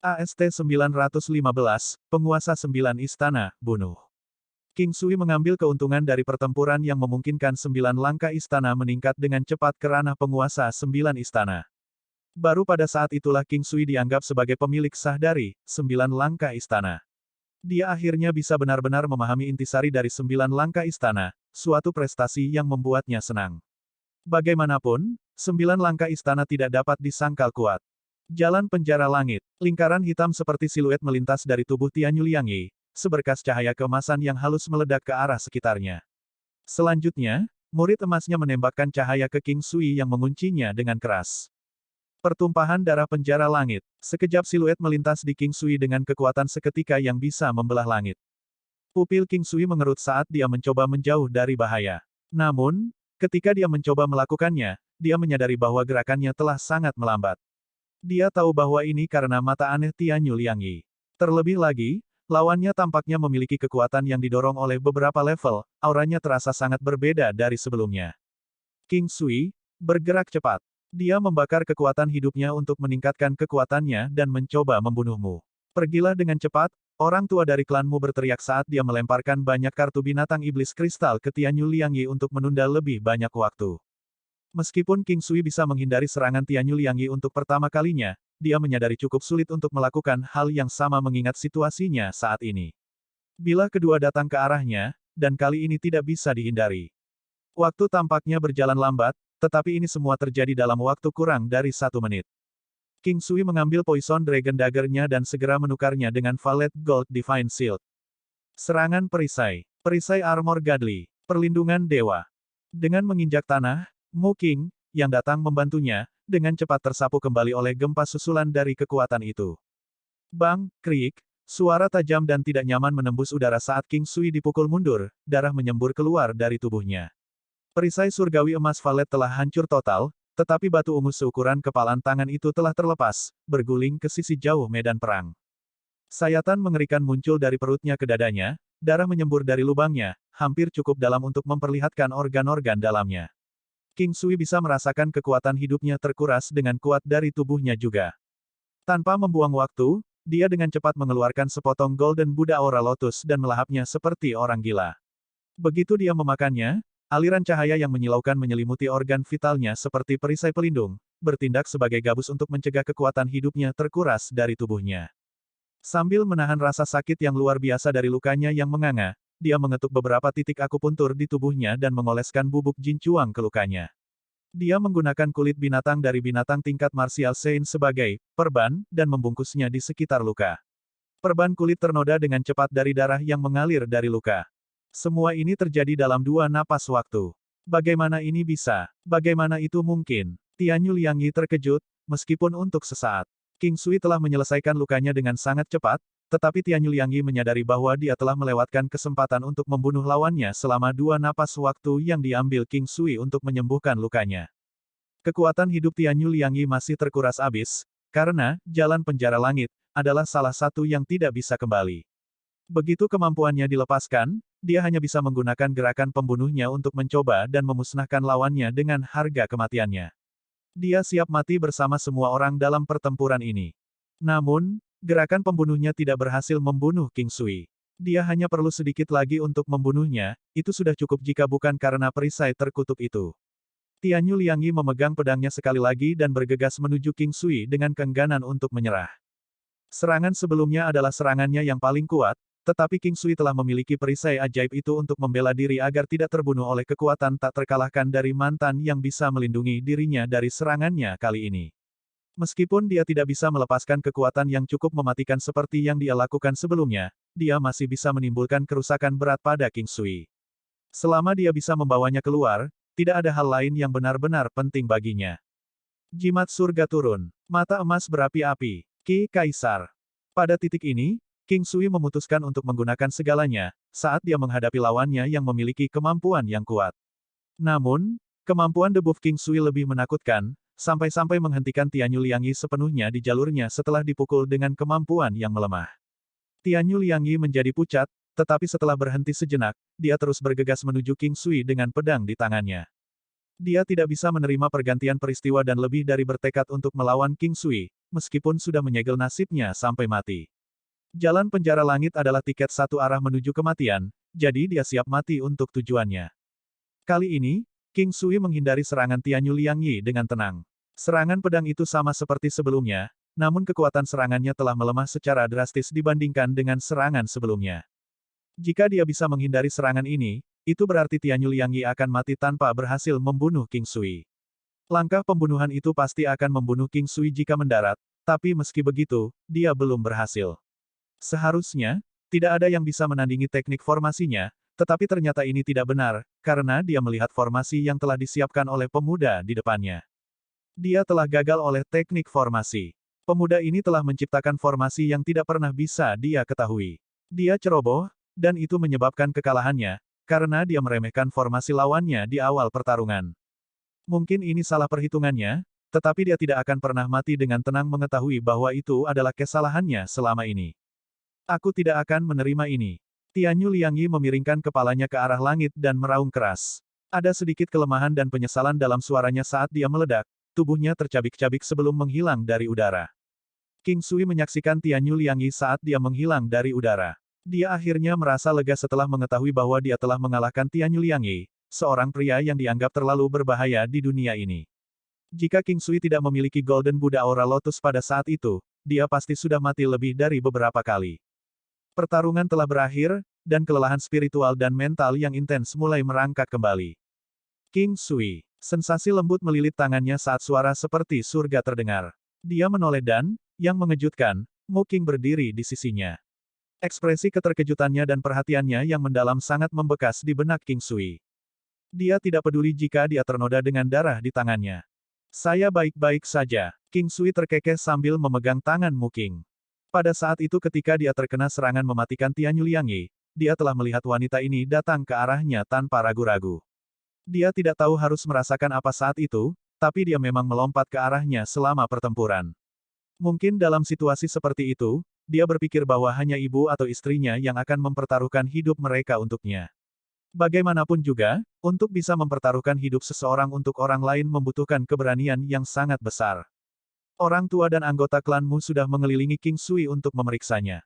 AST-915, Penguasa 9 Istana, bunuh. King Sui mengambil keuntungan dari pertempuran yang memungkinkan 9 langkah istana meningkat dengan cepat ke ranah penguasa 9 istana. Baru pada saat itulah King Sui dianggap sebagai pemilik sah dari 9 langkah istana. Dia akhirnya bisa benar-benar memahami intisari dari 9 langkah istana, suatu prestasi yang membuatnya senang. Bagaimanapun, 9 langkah istana tidak dapat disangkal kuat. Jalan penjara langit, lingkaran hitam seperti siluet melintas dari tubuh Tianyu Liangyi, seberkas cahaya keemasan yang halus meledak ke arah sekitarnya. Selanjutnya, murid emasnya menembakkan cahaya ke King Sui yang menguncinya dengan keras. Pertumpahan darah penjara langit. Sekejap siluet melintas di King Sui dengan kekuatan seketika yang bisa membelah langit. Pupil King Sui mengerut saat dia mencoba menjauh dari bahaya. Namun, ketika dia mencoba melakukannya, dia menyadari bahwa gerakannya telah sangat melambat. Dia tahu bahwa ini karena mata aneh Tianyu Liangyi. Terlebih lagi, lawannya tampaknya memiliki kekuatan yang didorong oleh beberapa level, auranya terasa sangat berbeda dari sebelumnya. King Sui, bergerak cepat. Dia membakar kekuatan hidupnya untuk meningkatkan kekuatannya dan mencoba membunuhmu. Pergilah dengan cepat, orang tua dari klanmu berteriak saat dia melemparkan banyak kartu binatang iblis kristal ke Tianyu Liangyi untuk menunda lebih banyak waktu. Meskipun King Sui bisa menghindari serangan Tianyu Liangyi untuk pertama kalinya, dia menyadari cukup sulit untuk melakukan hal yang sama mengingat situasinya saat ini. Bila kedua datang ke arahnya, dan kali ini tidak bisa dihindari. Waktu tampaknya berjalan lambat, tetapi ini semua terjadi dalam waktu kurang dari 1 menit. King Sui mengambil Poison Dragon Dagger-nya dan segera menukarnya dengan Valet Gold Divine Shield. Serangan perisai. Perisai Armor Godly. Perlindungan Dewa. Dengan menginjak tanah, Mu King, yang datang membantunya, dengan cepat tersapu kembali oleh gempa susulan dari kekuatan itu. Bang, kriik, suara tajam dan tidak nyaman menembus udara saat King Sui dipukul mundur, darah menyembur keluar dari tubuhnya. Perisai surgawi emas Valet telah hancur total, tetapi batu ungu seukuran kepalan tangan itu telah terlepas, berguling ke sisi jauh medan perang. Sayatan mengerikan muncul dari perutnya ke dadanya, darah menyembur dari lubangnya, hampir cukup dalam untuk memperlihatkan organ-organ dalamnya. King Sui bisa merasakan kekuatan hidupnya terkuras dengan kuat dari tubuhnya juga. Tanpa membuang waktu, dia dengan cepat mengeluarkan sepotong Golden Buddha Aura Lotus dan melahapnya seperti orang gila. Begitu dia memakannya, aliran cahaya yang menyilaukan menyelimuti organ vitalnya seperti perisai pelindung, bertindak sebagai gabus untuk mencegah kekuatan hidupnya terkuras dari tubuhnya. Sambil menahan rasa sakit yang luar biasa dari lukanya yang menganga, dia mengetuk beberapa titik akupuntur di tubuhnya dan mengoleskan bubuk Jin Chuang ke lukanya. Dia menggunakan kulit binatang dari binatang tingkat Martial Saint sebagai perban, dan membungkusnya di sekitar luka. Perban kulit ternoda dengan cepat dari darah yang mengalir dari luka. Semua ini terjadi dalam 2 napas waktu. Bagaimana ini bisa? Bagaimana itu mungkin? Tianyu Liangyi terkejut, meskipun untuk sesaat. King Sui telah menyelesaikan lukanya dengan sangat cepat, tetapi Tianyu Liangyi menyadari bahwa dia telah melewatkan kesempatan untuk membunuh lawannya selama 2 napas waktu yang diambil King Sui untuk menyembuhkan lukanya. Kekuatan hidup Tianyu Liangyi masih terkuras habis, karena jalan penjara langit adalah salah satu yang tidak bisa kembali. Begitu kemampuannya dilepaskan, dia hanya bisa menggunakan gerakan pembunuhnya untuk mencoba dan memusnahkan lawannya dengan harga kematiannya. Dia siap mati bersama semua orang dalam pertempuran ini. Namun, gerakan pembunuhnya tidak berhasil membunuh King Sui. Dia hanya perlu sedikit lagi untuk membunuhnya, itu sudah cukup jika bukan karena perisai terkutuk itu. Tianyu Liangyi memegang pedangnya sekali lagi dan bergegas menuju King Sui dengan keengganan untuk menyerah. Serangan sebelumnya adalah serangannya yang paling kuat, tetapi King Sui telah memiliki perisai ajaib itu untuk membela diri agar tidak terbunuh oleh kekuatan tak terkalahkan dari mantan yang bisa melindungi dirinya dari serangannya kali ini. Meskipun dia tidak bisa melepaskan kekuatan yang cukup mematikan seperti yang dia lakukan sebelumnya, dia masih bisa menimbulkan kerusakan berat pada King Sui. Selama dia bisa membawanya keluar, tidak ada hal lain yang benar-benar penting baginya. Jimat surga turun. Mata emas berapi-api. Ki Kaisar. Pada titik ini, King Sui memutuskan untuk menggunakan segalanya, saat dia menghadapi lawannya yang memiliki kemampuan yang kuat. Namun, kemampuan debuff King Sui lebih menakutkan, sampai-sampai menghentikan Tianyu Liangyi sepenuhnya di jalurnya setelah dipukul dengan kemampuan yang melemah. Tianyu Liangyi menjadi pucat, tetapi setelah berhenti sejenak, dia terus bergegas menuju King Sui dengan pedang di tangannya. Dia tidak bisa menerima pergantian peristiwa dan lebih dari bertekad untuk melawan King Sui, meskipun sudah menyegel nasibnya sampai mati. Jalan penjara langit adalah tiket satu arah menuju kematian, jadi dia siap mati untuk tujuannya. Kali ini, King Sui menghindari serangan Tianyu Liangyi dengan tenang. Serangan pedang itu sama seperti sebelumnya, namun kekuatan serangannya telah melemah secara drastis dibandingkan dengan serangan sebelumnya. Jika dia bisa menghindari serangan ini, itu berarti Tianyu Liangyi akan mati tanpa berhasil membunuh King Sui. Langkah pembunuhan itu pasti akan membunuh King Sui jika mendarat, tapi meski begitu, dia belum berhasil. Seharusnya, tidak ada yang bisa menandingi teknik formasinya, tetapi ternyata ini tidak benar, karena dia melihat formasi yang telah disiapkan oleh pemuda di depannya. Dia telah gagal oleh teknik formasi. Pemuda ini telah menciptakan formasi yang tidak pernah bisa dia ketahui. Dia ceroboh, dan itu menyebabkan kekalahannya, karena dia meremehkan formasi lawannya di awal pertarungan. Mungkin ini salah perhitungannya, tetapi dia tidak akan pernah mati dengan tenang mengetahui bahwa itu adalah kesalahannya selama ini. Aku tidak akan menerima ini. Tianyu Liangyi memiringkan kepalanya ke arah langit dan meraung keras. Ada sedikit kelemahan dan penyesalan dalam suaranya saat dia meledak, tubuhnya tercabik-cabik sebelum menghilang dari udara. King Sui menyaksikan Tianyu Liangyi saat dia menghilang dari udara. Dia akhirnya merasa lega setelah mengetahui bahwa dia telah mengalahkan Tianyu Liangyi, seorang pria yang dianggap terlalu berbahaya di dunia ini. Jika King Sui tidak memiliki Golden Buddha Aura Lotus pada saat itu, dia pasti sudah mati lebih dari beberapa kali. Pertarungan telah berakhir, dan kelelahan spiritual dan mental yang intens mulai merangkak kembali. King Sui, sensasi lembut melilit tangannya saat suara seperti surga terdengar. Dia menoleh dan, yang mengejutkan, Mu King berdiri di sisinya. Ekspresi keterkejutannya dan perhatiannya yang mendalam sangat membekas di benak King Sui. Dia tidak peduli jika dia ternoda dengan darah di tangannya. Saya baik-baik saja, King Sui terkekeh sambil memegang tangan Mu King. Pada saat itu ketika dia terkena serangan mematikan Tianyu Liangyi, dia telah melihat wanita ini datang ke arahnya tanpa ragu-ragu. Dia tidak tahu harus merasakan apa saat itu, tapi dia memang melompat ke arahnya selama pertempuran. Mungkin dalam situasi seperti itu, dia berpikir bahwa hanya ibu atau istrinya yang akan mempertaruhkan hidup mereka untuknya. Bagaimanapun juga, untuk bisa mempertaruhkan hidup seseorang untuk orang lain membutuhkan keberanian yang sangat besar. Orang tua dan anggota klan Mu sudah mengelilingi King Sui untuk memeriksanya.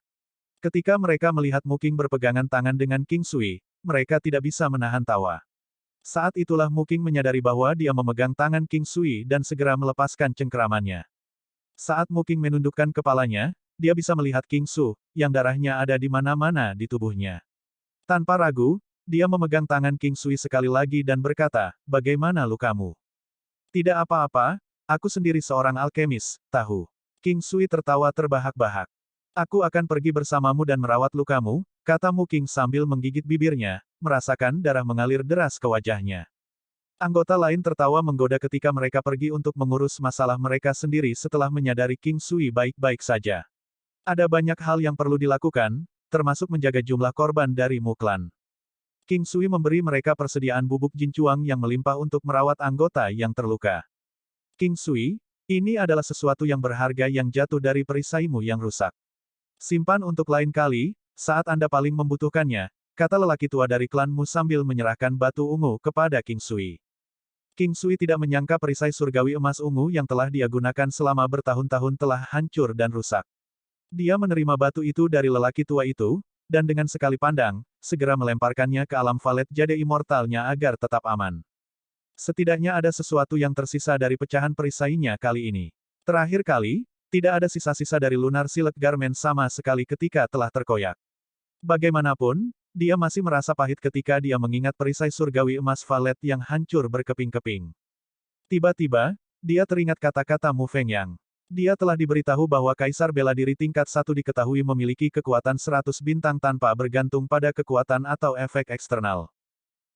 Ketika mereka melihat Mu King berpegangan tangan dengan King Sui, mereka tidak bisa menahan tawa. Saat itulah Mu King menyadari bahwa dia memegang tangan King Sui dan segera melepaskan cengkeramannya. Saat Mu King menundukkan kepalanya, dia bisa melihat King Su, yang darahnya ada di mana-mana di tubuhnya. Tanpa ragu, dia memegang tangan King Sui sekali lagi dan berkata, "Bagaimana lukamu?" "Tidak apa-apa, aku sendiri seorang alkemis, tahu." King Sui tertawa terbahak-bahak. "Aku akan pergi bersamamu dan merawat lukamu," kata Mu King sambil menggigit bibirnya, merasakan darah mengalir deras ke wajahnya. Anggota lain tertawa menggoda ketika mereka pergi untuk mengurus masalah mereka sendiri setelah menyadari King Sui baik-baik saja. Ada banyak hal yang perlu dilakukan, termasuk menjaga jumlah korban dari Mu Clan. King Sui memberi mereka persediaan bubuk jincuang yang melimpah untuk merawat anggota yang terluka. "King Sui, ini adalah sesuatu yang berharga yang jatuh dari perisaimu yang rusak. Simpan untuk lain kali, saat Anda paling membutuhkannya," kata lelaki tua dari klan Mu sambil menyerahkan batu ungu kepada King Sui. King Sui tidak menyangka perisai surgawi emas ungu yang telah dia gunakan selama bertahun-tahun telah hancur dan rusak. Dia menerima batu itu dari lelaki tua itu, dan dengan sekali pandang, segera melemparkannya ke alam valet jade immortalnya agar tetap aman. Setidaknya ada sesuatu yang tersisa dari pecahan perisainya kali ini. Terakhir kali, tidak ada sisa-sisa dari Lunar Silk Garment sama sekali ketika telah terkoyak. Bagaimanapun, dia masih merasa pahit ketika dia mengingat perisai surgawi emas valet yang hancur berkeping-keping. Tiba-tiba, dia teringat kata-kata Mu Fengyang. Dia telah diberitahu bahwa Kaisar Bela Diri tingkat 1 diketahui memiliki kekuatan 100 bintang tanpa bergantung pada kekuatan atau efek eksternal.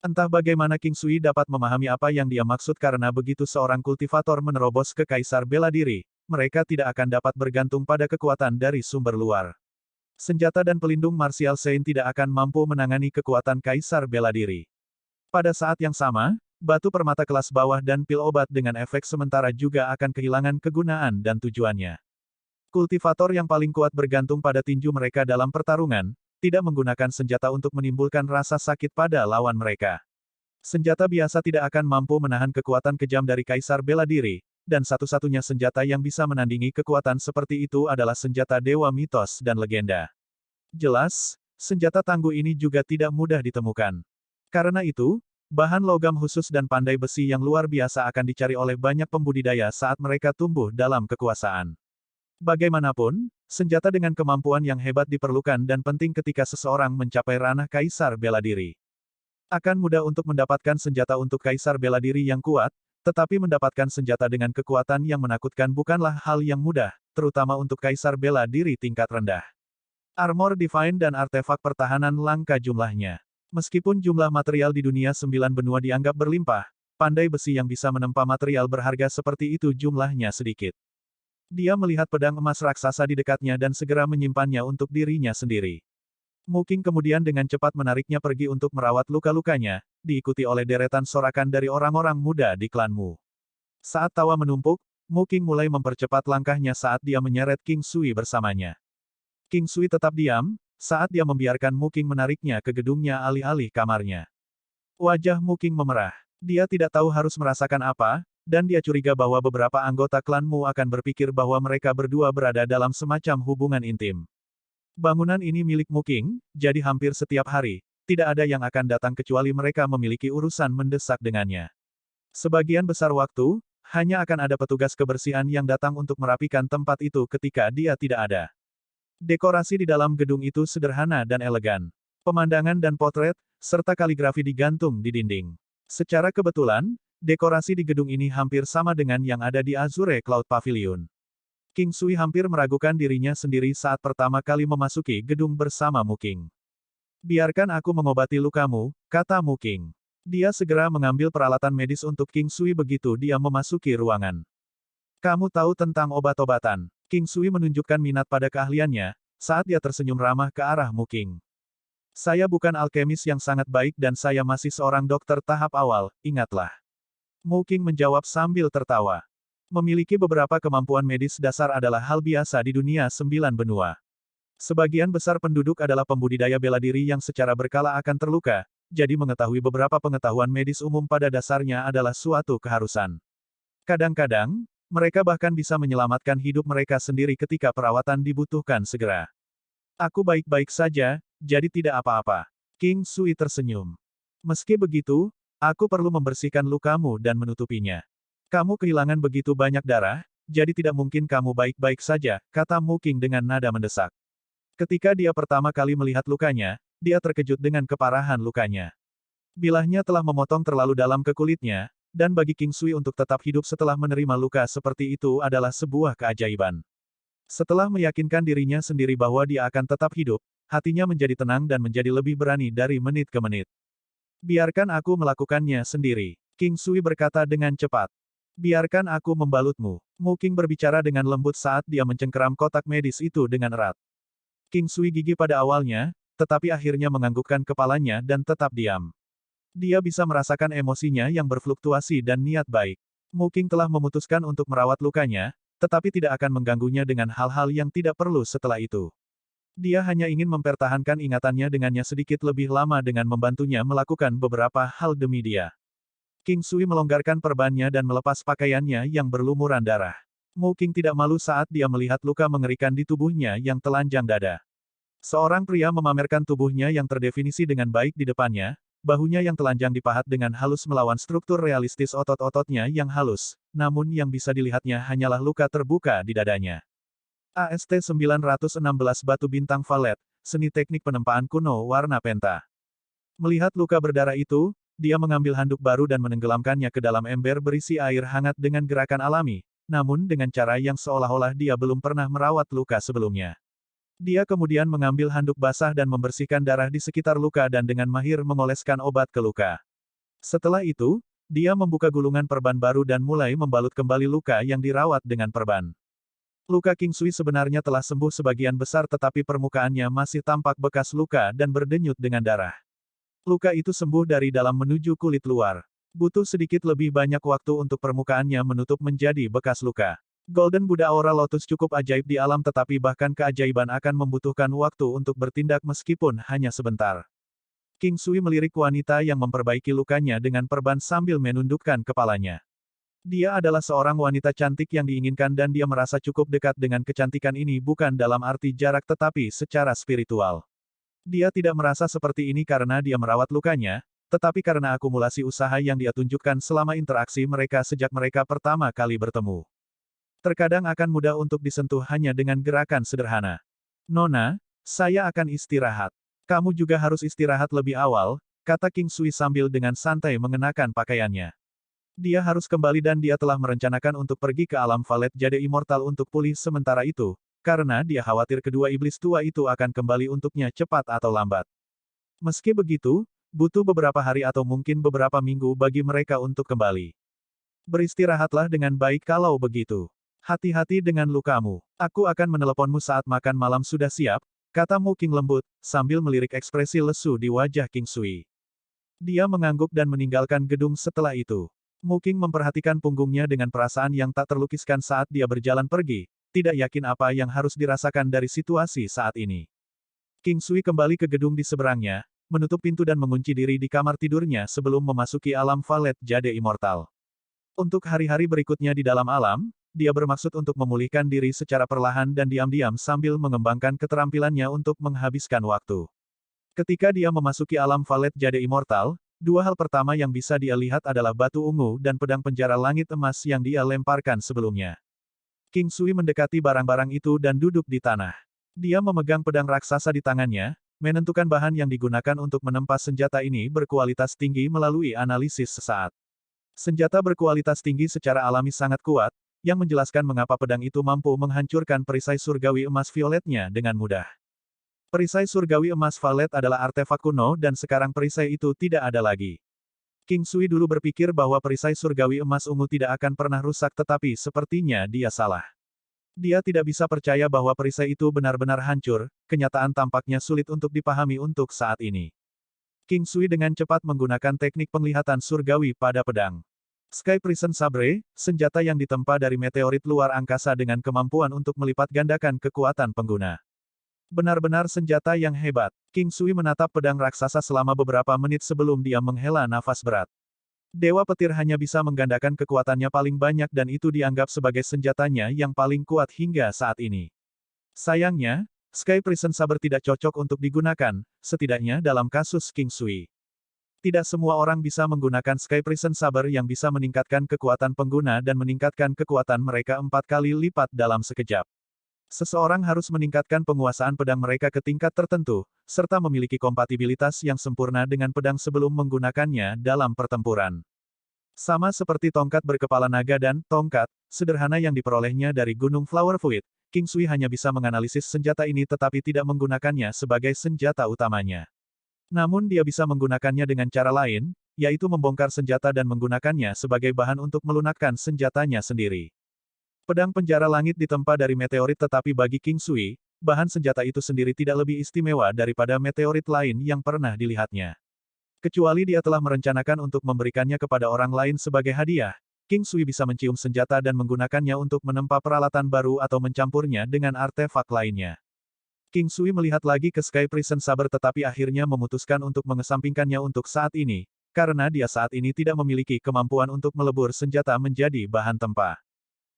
Entah bagaimana King Sui dapat memahami apa yang dia maksud karena begitu seorang kultivator menerobos ke Kaisar Bela Diri, mereka tidak akan dapat bergantung pada kekuatan dari sumber luar. Senjata dan pelindung Martial Saint tidak akan mampu menangani kekuatan Kaisar Bela Diri. Pada saat yang sama, batu permata kelas bawah dan pil obat dengan efek sementara juga akan kehilangan kegunaan dan tujuannya. Kultivator yang paling kuat bergantung pada tinju mereka dalam pertarungan, tidak menggunakan senjata untuk menimbulkan rasa sakit pada lawan mereka. Senjata biasa tidak akan mampu menahan kekuatan kejam dari Kaisar Bela Diri, dan satu-satunya senjata yang bisa menandingi kekuatan seperti itu adalah senjata dewa mitos dan legenda. Jelas, senjata tangguh ini juga tidak mudah ditemukan. Karena itu, bahan logam khusus dan pandai besi yang luar biasa akan dicari oleh banyak pembudidaya saat mereka tumbuh dalam kekuasaan. Bagaimanapun, senjata dengan kemampuan yang hebat diperlukan dan penting ketika seseorang mencapai ranah kaisar bela diri. Akan mudah untuk mendapatkan senjata untuk kaisar bela diri yang kuat, tetapi mendapatkan senjata dengan kekuatan yang menakutkan bukanlah hal yang mudah, terutama untuk kaisar bela diri tingkat rendah. Armor Divine dan artefak pertahanan langka jumlahnya. Meskipun jumlah material di dunia 9 benua dianggap berlimpah, pandai besi yang bisa menempa material berharga seperti itu jumlahnya sedikit. Dia melihat pedang emas raksasa di dekatnya dan segera menyimpannya untuk dirinya sendiri. Mu Qing kemudian dengan cepat menariknya pergi untuk merawat luka-lukanya, diikuti oleh deretan sorakan dari orang-orang muda di klan Mu. Saat tawa menumpuk, Mu Qing mulai mempercepat langkahnya saat dia menyeret King Sui bersamanya. King Sui tetap diam, saat dia membiarkan Mu Qing menariknya ke gedungnya alih-alih kamarnya. Wajah Mu Qing memerah. Dia tidak tahu harus merasakan apa, dan dia curiga bahwa beberapa anggota klan Mu akan berpikir bahwa mereka berdua berada dalam semacam hubungan intim. Bangunan ini milik Mu Qing, jadi hampir setiap hari, tidak ada yang akan datang kecuali mereka memiliki urusan mendesak dengannya. Sebagian besar waktu, hanya akan ada petugas kebersihan yang datang untuk merapikan tempat itu ketika dia tidak ada. Dekorasi di dalam gedung itu sederhana dan elegan. Pemandangan dan potret, serta kaligrafi digantung di dinding. Secara kebetulan, dekorasi di gedung ini hampir sama dengan yang ada di Azure Cloud Pavilion. King Sui hampir meragukan dirinya sendiri saat pertama kali memasuki gedung bersama Mu Qing. Biarkan aku mengobati lukamu, kata Mu Qing. Dia segera mengambil peralatan medis untuk King Sui begitu dia memasuki ruangan. Kamu tahu tentang obat-obatan. King Sui menunjukkan minat pada keahliannya, saat dia tersenyum ramah ke arah Mu Qing. Saya bukan alkemis yang sangat baik dan saya masih seorang dokter tahap awal, ingatlah. Mu Qing menjawab sambil tertawa. Memiliki beberapa kemampuan medis dasar adalah hal biasa di dunia 9 benua. Sebagian besar penduduk adalah pembudidaya bela diri yang secara berkala akan terluka, jadi mengetahui beberapa pengetahuan medis umum pada dasarnya adalah suatu keharusan. Kadang-kadang, mereka bahkan bisa menyelamatkan hidup mereka sendiri ketika perawatan dibutuhkan segera. Aku baik-baik saja, jadi tidak apa-apa. King Sui tersenyum. Meski begitu, aku perlu membersihkan lukamu dan menutupinya. Kamu kehilangan begitu banyak darah, jadi tidak mungkin kamu baik-baik saja, kata Mu Qing dengan nada mendesak. Ketika dia pertama kali melihat lukanya, dia terkejut dengan keparahan lukanya. Bilahnya telah memotong terlalu dalam ke kulitnya, dan bagi King Sui untuk tetap hidup setelah menerima luka seperti itu adalah sebuah keajaiban. Setelah meyakinkan dirinya sendiri bahwa dia akan tetap hidup, hatinya menjadi tenang dan menjadi lebih berani dari menit ke menit. Biarkan aku melakukannya sendiri, King Sui berkata dengan cepat. Biarkan aku membalutmu. Mu Qing berbicara dengan lembut saat dia mencengkeram kotak medis itu dengan erat. King Sui gigih pada awalnya, tetapi akhirnya menganggukkan kepalanya dan tetap diam. Dia bisa merasakan emosinya yang berfluktuasi dan niat baik. Mu Qing telah memutuskan untuk merawat lukanya, tetapi tidak akan mengganggunya dengan hal-hal yang tidak perlu setelah itu. Dia hanya ingin mempertahankan ingatannya dengannya sedikit lebih lama dengan membantunya melakukan beberapa hal demi dia. King Sui melonggarkan perbannya dan melepas pakaiannya yang berlumuran darah. Mu Qing tidak malu saat dia melihat luka mengerikan di tubuhnya yang telanjang dada. Seorang pria memamerkan tubuhnya yang terdefinisi dengan baik di depannya, bahunya yang telanjang dipahat dengan halus melawan struktur realistis otot-ototnya yang halus, namun yang bisa dilihatnya hanyalah luka terbuka di dadanya. AST 916 Batu Bintang Valet, seni teknik penempaan kuno warna penta. Melihat luka berdarah itu, dia mengambil handuk baru dan menenggelamkannya ke dalam ember berisi air hangat dengan gerakan alami, namun dengan cara yang seolah-olah dia belum pernah merawat luka sebelumnya. Dia kemudian mengambil handuk basah dan membersihkan darah di sekitar luka dan dengan mahir mengoleskan obat ke luka. Setelah itu, dia membuka gulungan perban baru dan mulai membalut kembali luka yang dirawat dengan perban. Luka King Sui sebenarnya telah sembuh sebagian besar tetapi permukaannya masih tampak bekas luka dan berdenyut dengan darah. Luka itu sembuh dari dalam menuju kulit luar. Butuh sedikit lebih banyak waktu untuk permukaannya menutup menjadi bekas luka. Golden Buddha Aura Lotus cukup ajaib di alam tetapi bahkan keajaiban akan membutuhkan waktu untuk bertindak meskipun hanya sebentar. King Sui melirik wanita yang memperbaiki lukanya dengan perban sambil menundukkan kepalanya. Dia adalah seorang wanita cantik yang diinginkan dan dia merasa cukup dekat dengan kecantikan ini bukan dalam arti jarak tetapi secara spiritual. Dia tidak merasa seperti ini karena dia merawat lukanya, tetapi karena akumulasi usaha yang dia tunjukkan selama interaksi mereka sejak mereka pertama kali bertemu. Terkadang akan mudah untuk disentuh hanya dengan gerakan sederhana. Nona, saya akan istirahat. Kamu juga harus istirahat lebih awal, kata King Sui sambil dengan santai mengenakan pakaiannya. Dia harus kembali dan dia telah merencanakan untuk pergi ke alam Valet Jade Immortal untuk pulih sementara itu, karena dia khawatir kedua iblis tua itu akan kembali untuknya cepat atau lambat. Meski begitu, butuh beberapa hari atau mungkin beberapa minggu bagi mereka untuk kembali. Beristirahatlah dengan baik kalau begitu. Hati-hati dengan lukamu. Aku akan meneleponmu saat makan malam sudah siap, kata Mu King lembut, sambil melirik ekspresi lesu di wajah King Sui. Dia mengangguk dan meninggalkan gedung setelah itu. Mu King memperhatikan punggungnya dengan perasaan yang tak terlukiskan saat dia berjalan pergi, tidak yakin apa yang harus dirasakan dari situasi saat ini. King Sui kembali ke gedung di seberangnya, menutup pintu dan mengunci diri di kamar tidurnya sebelum memasuki alam Valet Jade Immortal. Untuk hari-hari berikutnya di dalam alam, dia bermaksud untuk memulihkan diri secara perlahan dan diam-diam sambil mengembangkan keterampilannya untuk menghabiskan waktu. Ketika dia memasuki alam Valet Jade Immortal, dua hal pertama yang bisa dia lihat adalah batu ungu dan pedang penjara langit emas yang dia lemparkan sebelumnya. King Sui mendekati barang-barang itu dan duduk di tanah. Dia memegang pedang raksasa di tangannya, menentukan bahan yang digunakan untuk menempa senjata ini berkualitas tinggi melalui analisis sesaat. Senjata berkualitas tinggi secara alami sangat kuat, yang menjelaskan mengapa pedang itu mampu menghancurkan perisai surgawi emas violetnya dengan mudah. Perisai surgawi emas violet adalah artefak kuno dan sekarang perisai itu tidak ada lagi. King Sui dulu berpikir bahwa perisai surgawi emas ungu tidak akan pernah rusak tetapi sepertinya dia salah. Dia tidak bisa percaya bahwa perisai itu benar-benar hancur, kenyataan tampaknya sulit untuk dipahami untuk saat ini. King Sui dengan cepat menggunakan teknik penglihatan surgawi pada pedang. Sky Prison Sabre, senjata yang ditempa dari meteorit luar angkasa dengan kemampuan untuk melipat gandakan kekuatan pengguna. Benar-benar senjata yang hebat. King Sui menatap pedang raksasa selama beberapa menit sebelum dia menghela nafas berat. Dewa petir hanya bisa menggandakan kekuatannya paling banyak dan itu dianggap sebagai senjatanya yang paling kuat hingga saat ini. Sayangnya, Sky Prison Saber tidak cocok untuk digunakan, setidaknya dalam kasus King Sui. Tidak semua orang bisa menggunakan Sky Prison Saber yang bisa meningkatkan kekuatan pengguna dan meningkatkan kekuatan mereka 4 kali lipat dalam sekejap. Seseorang harus meningkatkan penguasaan pedang mereka ke tingkat tertentu, serta memiliki kompatibilitas yang sempurna dengan pedang sebelum menggunakannya dalam pertempuran. Sama seperti tongkat berkepala naga dan tongkat sederhana yang diperolehnya dari Gunung Flowerfruit, King Sui hanya bisa menganalisis senjata ini tetapi tidak menggunakannya sebagai senjata utamanya. Namun dia bisa menggunakannya dengan cara lain, yaitu membongkar senjata dan menggunakannya sebagai bahan untuk melunakkan senjatanya sendiri. Pedang penjara langit ditempa dari meteorit tetapi bagi King Sui, bahan senjata itu sendiri tidak lebih istimewa daripada meteorit lain yang pernah dilihatnya. Kecuali dia telah merencanakan untuk memberikannya kepada orang lain sebagai hadiah, King Sui bisa mencium senjata dan menggunakannya untuk menempa peralatan baru atau mencampurnya dengan artefak lainnya. King Sui melihat lagi ke Sky Prison Saber tetapi akhirnya memutuskan untuk mengesampingkannya untuk saat ini, karena dia saat ini tidak memiliki kemampuan untuk melebur senjata menjadi bahan tempa.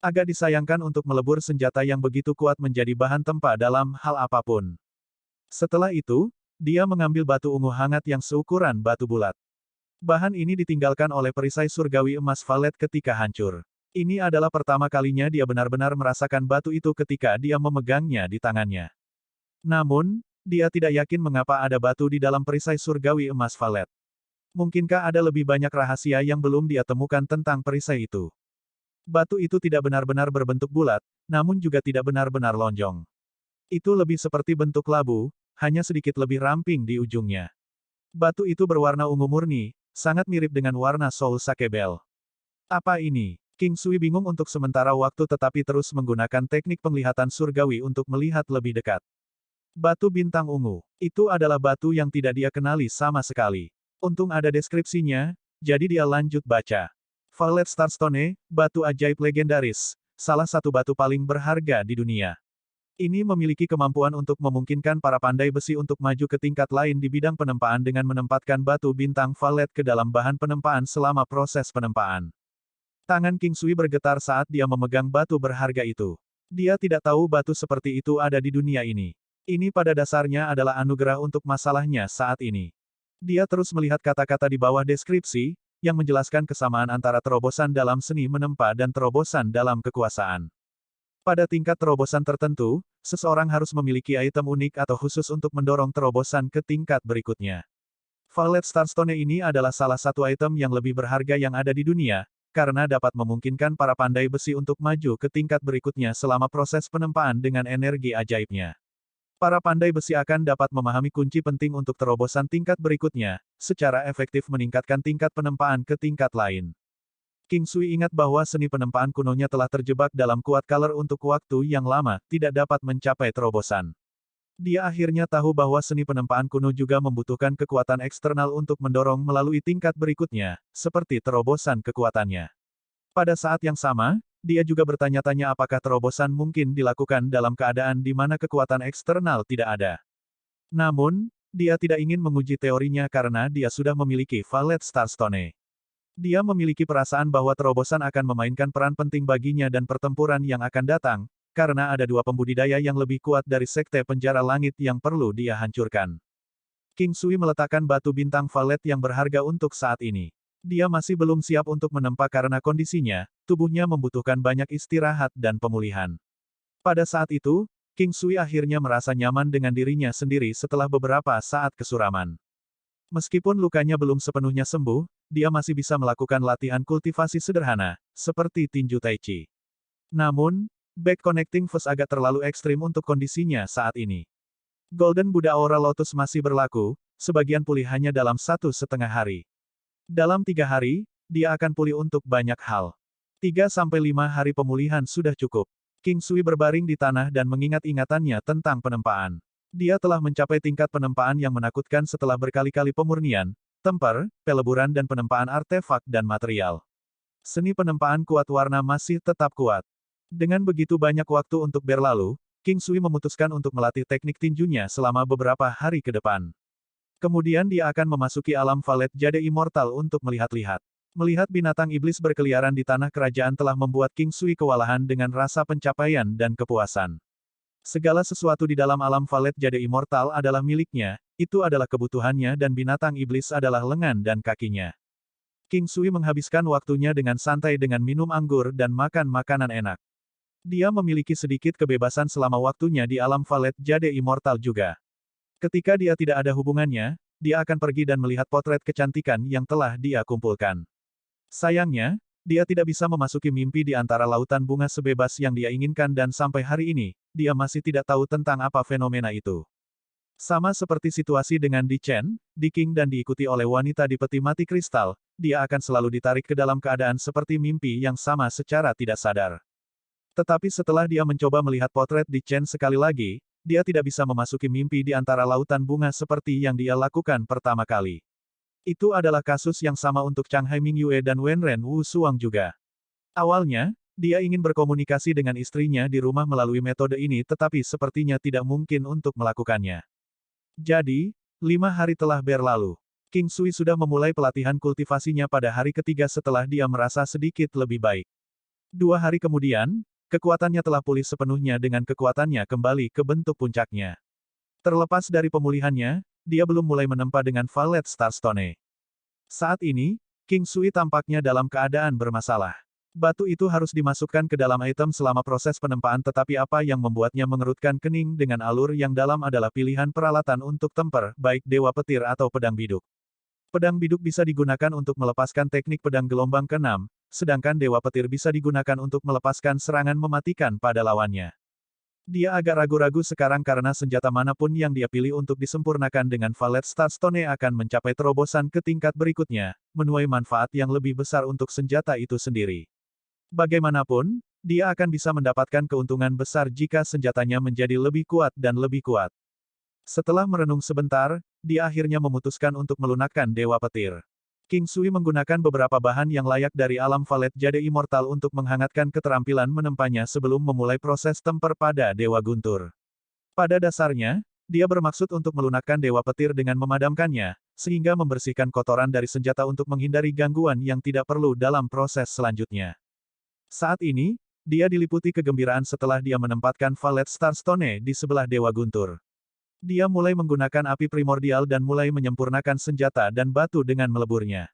Agak disayangkan untuk melebur senjata yang begitu kuat menjadi bahan tempa dalam hal apapun. Setelah itu, dia mengambil batu ungu hangat yang seukuran batu bulat. Bahan ini ditinggalkan oleh perisai surgawi emas Valet ketika hancur. Ini adalah pertama kalinya dia benar-benar merasakan batu itu ketika dia memegangnya di tangannya. Namun, dia tidak yakin mengapa ada batu di dalam perisai surgawi emas Valet. Mungkinkah ada lebih banyak rahasia yang belum dia temukan tentang perisai itu? Batu itu tidak benar-benar berbentuk bulat, namun juga tidak benar-benar lonjong. Itu lebih seperti bentuk labu, hanya sedikit lebih ramping di ujungnya. Batu itu berwarna ungu murni, sangat mirip dengan warna Soul Sake Bell. Apa ini? King Sui bingung untuk sementara waktu tetapi terus menggunakan teknik penglihatan surgawi untuk melihat lebih dekat. Batu bintang ungu. Itu adalah batu yang tidak dia kenali sama sekali. Untung ada deskripsinya, jadi dia lanjut baca. Violet Starstone, batu ajaib legendaris, salah satu batu paling berharga di dunia. Ini memiliki kemampuan untuk memungkinkan para pandai besi untuk maju ke tingkat lain di bidang penempaan dengan menempatkan batu bintang violet ke dalam bahan penempaan selama proses penempaan. Tangan King Sui bergetar saat dia memegang batu berharga itu. Dia tidak tahu batu seperti itu ada di dunia ini. Ini pada dasarnya adalah anugerah untuk masalahnya saat ini. Dia terus melihat kata-kata di bawah deskripsi, yang menjelaskan kesamaan antara terobosan dalam seni menempa dan terobosan dalam kekuasaan. Pada tingkat terobosan tertentu, seseorang harus memiliki item unik atau khusus untuk mendorong terobosan ke tingkat berikutnya. Violet Starstone ini adalah salah satu item yang lebih berharga yang ada di dunia, karena dapat memungkinkan para pandai besi untuk maju ke tingkat berikutnya selama proses penempaan dengan energi ajaibnya. Para pandai besi akan dapat memahami kunci penting untuk terobosan tingkat berikutnya, secara efektif meningkatkan tingkat penempaan ke tingkat lain. King Sui ingat bahwa seni penempaan kunonya telah terjebak dalam kuat color untuk waktu yang lama, tidak dapat mencapai terobosan. Dia akhirnya tahu bahwa seni penempaan kuno juga membutuhkan kekuatan eksternal untuk mendorong melalui tingkat berikutnya, seperti terobosan kekuatannya. Pada saat yang sama, dia juga bertanya-tanya apakah terobosan mungkin dilakukan dalam keadaan di mana kekuatan eksternal tidak ada. Namun, dia tidak ingin menguji teorinya karena dia sudah memiliki Violet Starstone. Dia memiliki perasaan bahwa terobosan akan memainkan peran penting baginya dan pertempuran yang akan datang, karena ada dua pembudidaya yang lebih kuat dari Sekte Penjara Langit yang perlu dia hancurkan. King Sui meletakkan batu bintang Violet yang berharga untuk saat ini. Dia masih belum siap untuk menempa karena kondisinya, tubuhnya membutuhkan banyak istirahat dan pemulihan. Pada saat itu, King Sui akhirnya merasa nyaman dengan dirinya sendiri setelah beberapa saat kesuraman. Meskipun lukanya belum sepenuhnya sembuh, dia masih bisa melakukan latihan kultivasi sederhana, seperti tinju Tai Chi. Namun, Back Connecting Fuse agak terlalu ekstrim untuk kondisinya saat ini. Golden Buddha Aura Lotus masih berlaku, sebagian pulih hanya dalam 1,5 hari. Dalam 3 hari, dia akan pulih untuk banyak hal. 3-5 hari pemulihan sudah cukup. King Sui berbaring di tanah dan mengingat ingatannya tentang penempaan. Dia telah mencapai tingkat penempaan yang menakutkan setelah berkali-kali pemurnian, temper, peleburan dan penempaan artefak dan material. Seni penempaan kuat warna masih tetap kuat. Dengan begitu banyak waktu untuk berlalu, King Sui memutuskan untuk melatih teknik tinjunya selama beberapa hari ke depan. Kemudian dia akan memasuki alam Valet Jade Immortal untuk melihat-lihat. Melihat binatang iblis berkeliaran di tanah kerajaan telah membuat King Sui kewalahan dengan rasa pencapaian dan kepuasan. Segala sesuatu di dalam alam Valet Jade Immortal adalah miliknya, itu adalah kebutuhannya dan binatang iblis adalah lengan dan kakinya. King Sui menghabiskan waktunya dengan santai dengan minum anggur dan makan makanan enak. Dia memiliki sedikit kebebasan selama waktunya di alam Valet Jade Immortal juga. Ketika dia tidak ada hubungannya, dia akan pergi dan melihat potret kecantikan yang telah dia kumpulkan. Sayangnya, dia tidak bisa memasuki mimpi di antara lautan bunga sebebas yang dia inginkan dan sampai hari ini, dia masih tidak tahu tentang apa fenomena itu. Sama seperti situasi dengan Di Chen, Di King dan diikuti oleh wanita di peti mati kristal, dia akan selalu ditarik ke dalam keadaan seperti mimpi yang sama secara tidak sadar. Tetapi setelah dia mencoba melihat potret Di Chen sekali lagi, dia tidak bisa memasuki mimpi di antara lautan bunga seperti yang dia lakukan pertama kali. Itu adalah kasus yang sama untuk Chang Hai Mingyue dan Wenren Wu Suang juga. Awalnya, dia ingin berkomunikasi dengan istrinya di rumah melalui metode ini tetapi sepertinya tidak mungkin untuk melakukannya. Jadi, 5 hari telah berlalu. King Sui sudah memulai pelatihan kultivasinya pada hari ketiga setelah dia merasa sedikit lebih baik. 2 hari kemudian, kekuatannya telah pulih sepenuhnya dengan kekuatannya kembali ke bentuk puncaknya. Terlepas dari pemulihannya, dia belum mulai menempa dengan Violet Starstone. Saat ini, King Sui tampaknya dalam keadaan bermasalah. Batu itu harus dimasukkan ke dalam item selama proses penempaan tetapi apa yang membuatnya mengerutkan kening dengan alur yang dalam adalah pilihan peralatan untuk temper, baik dewa petir atau pedang biduk. Pedang biduk bisa digunakan untuk melepaskan teknik pedang gelombang ke-6, sedangkan dewa petir bisa digunakan untuk melepaskan serangan mematikan pada lawannya. Dia agak ragu-ragu sekarang karena senjata manapun yang dia pilih untuk disempurnakan dengan Violet Starstone akan mencapai terobosan ke tingkat berikutnya, menuai manfaat yang lebih besar untuk senjata itu sendiri. Bagaimanapun, dia akan bisa mendapatkan keuntungan besar jika senjatanya menjadi lebih kuat dan lebih kuat. Setelah merenung sebentar, dia akhirnya memutuskan untuk melunakkan Dewa Petir. King Sui menggunakan beberapa bahan yang layak dari alam Valet Jade Immortal untuk menghangatkan keterampilan menempanya sebelum memulai proses temper pada Dewa Guntur. Pada dasarnya, dia bermaksud untuk melunakkan Dewa Petir dengan memadamkannya, sehingga membersihkan kotoran dari senjata untuk menghindari gangguan yang tidak perlu dalam proses selanjutnya. Saat ini, dia diliputi kegembiraan setelah dia menempatkan Valet Starstone di sebelah Dewa Guntur. Dia mulai menggunakan api primordial dan mulai menyempurnakan senjata dan batu dengan meleburnya.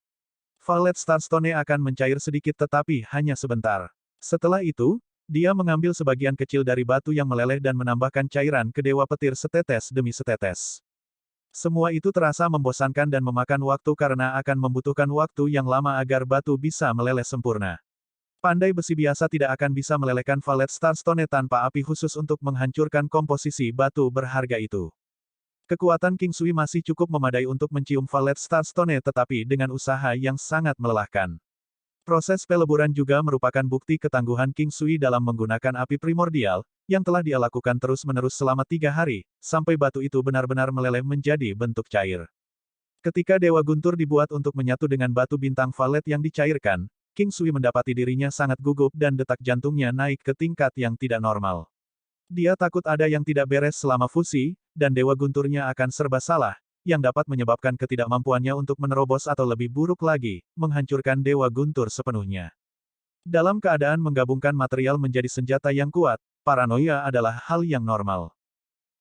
Valet Starstone akan mencair sedikit tetapi hanya sebentar. Setelah itu, dia mengambil sebagian kecil dari batu yang meleleh dan menambahkan cairan ke Dewa Petir setetes demi setetes. Semua itu terasa membosankan dan memakan waktu karena akan membutuhkan waktu yang lama agar batu bisa meleleh sempurna. Pandai besi biasa tidak akan bisa melelehkan Valet Starstone tanpa api khusus untuk menghancurkan komposisi batu berharga itu. Kekuatan King Sui masih cukup memadai untuk mencium Valet Starstone tetapi dengan usaha yang sangat melelahkan. Proses peleburan juga merupakan bukti ketangguhan King Sui dalam menggunakan api primordial, yang telah dia lakukan terus-menerus selama 3 hari, sampai batu itu benar-benar meleleh menjadi bentuk cair. Ketika Dewa Guntur dibuat untuk menyatu dengan batu bintang valet yang dicairkan, King Sui mendapati dirinya sangat gugup dan detak jantungnya naik ke tingkat yang tidak normal. Dia takut ada yang tidak beres selama fusi, dan Dewa Gunturnya akan serba salah, yang dapat menyebabkan ketidakmampuannya untuk menerobos atau lebih buruk lagi, menghancurkan Dewa Guntur sepenuhnya. Dalam keadaan menggabungkan material menjadi senjata yang kuat, paranoia adalah hal yang normal.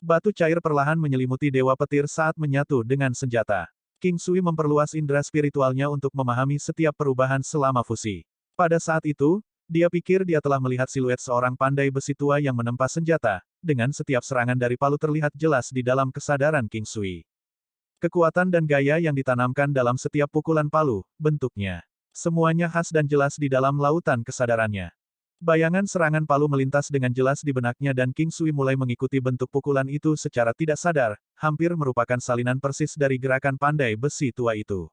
Batu cair perlahan menyelimuti Dewa Petir saat menyatu dengan senjata. King Sui memperluas indera spiritualnya untuk memahami setiap perubahan selama fusi. Pada saat itu, dia pikir dia telah melihat siluet seorang pandai besi tua yang menempa senjata, dengan setiap serangan dari palu terlihat jelas di dalam kesadaran King Sui. Kekuatan dan gaya yang ditanamkan dalam setiap pukulan palu, bentuknya. Semuanya khas dan jelas di dalam lautan kesadarannya. Bayangan serangan palu melintas dengan jelas di benaknya dan King Sui mulai mengikuti bentuk pukulan itu secara tidak sadar, hampir merupakan salinan persis dari gerakan pandai besi tua itu.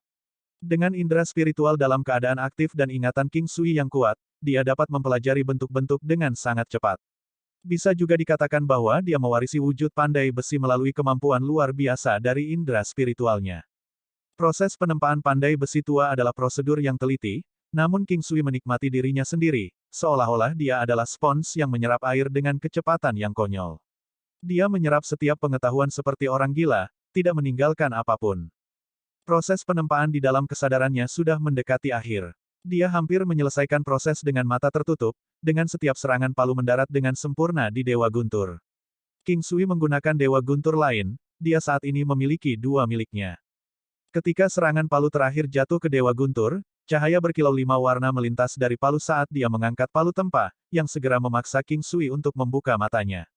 Dengan indera spiritual dalam keadaan aktif dan ingatan King Sui yang kuat, dia dapat mempelajari bentuk-bentuk dengan sangat cepat. Bisa juga dikatakan bahwa dia mewarisi wujud pandai besi melalui kemampuan luar biasa dari indera spiritualnya. Proses penempaan pandai besi tua adalah prosedur yang teliti, namun King Sui menikmati dirinya sendiri, seolah-olah dia adalah spons yang menyerap air dengan kecepatan yang konyol. Dia menyerap setiap pengetahuan seperti orang gila, tidak meninggalkan apapun. Proses penempaan di dalam kesadarannya sudah mendekati akhir. Dia hampir menyelesaikan proses dengan mata tertutup, dengan setiap serangan palu mendarat dengan sempurna di Dewa Guntur. King Sui menggunakan Dewa Guntur lain, dia saat ini memiliki 2 miliknya. Ketika serangan palu terakhir jatuh ke Dewa Guntur, cahaya berkilau 5 warna melintas dari palu saat dia mengangkat palu tempa, yang segera memaksa King Sui untuk membuka matanya.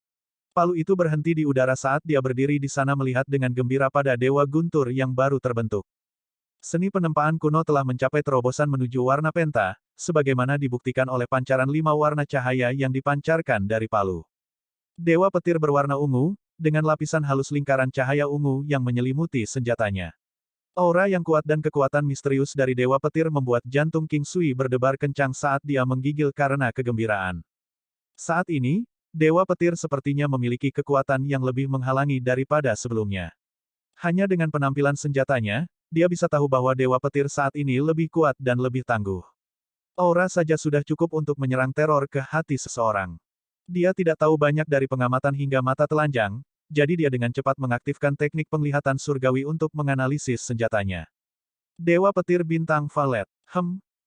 Palu itu berhenti di udara saat dia berdiri di sana melihat dengan gembira pada Dewa Guntur yang baru terbentuk. Seni penempaan kuno telah mencapai terobosan menuju warna penta, sebagaimana dibuktikan oleh pancaran 5 warna cahaya yang dipancarkan dari palu. Dewa Petir berwarna ungu, dengan lapisan halus lingkaran cahaya ungu yang menyelimuti senjatanya. Aura yang kuat dan kekuatan misterius dari Dewa Petir membuat jantung King Sui berdebar kencang saat dia menggigil karena kegembiraan. Saat ini, Dewa Petir sepertinya memiliki kekuatan yang lebih menghalangi daripada sebelumnya. Hanya dengan penampilan senjatanya, dia bisa tahu bahwa Dewa Petir saat ini lebih kuat dan lebih tangguh. Aura saja sudah cukup untuk menyerang teror ke hati seseorang. Dia tidak tahu banyak dari pengamatan hingga mata telanjang, jadi dia dengan cepat mengaktifkan teknik penglihatan surgawi untuk menganalisis senjatanya. Dewa Petir Bintang Valet.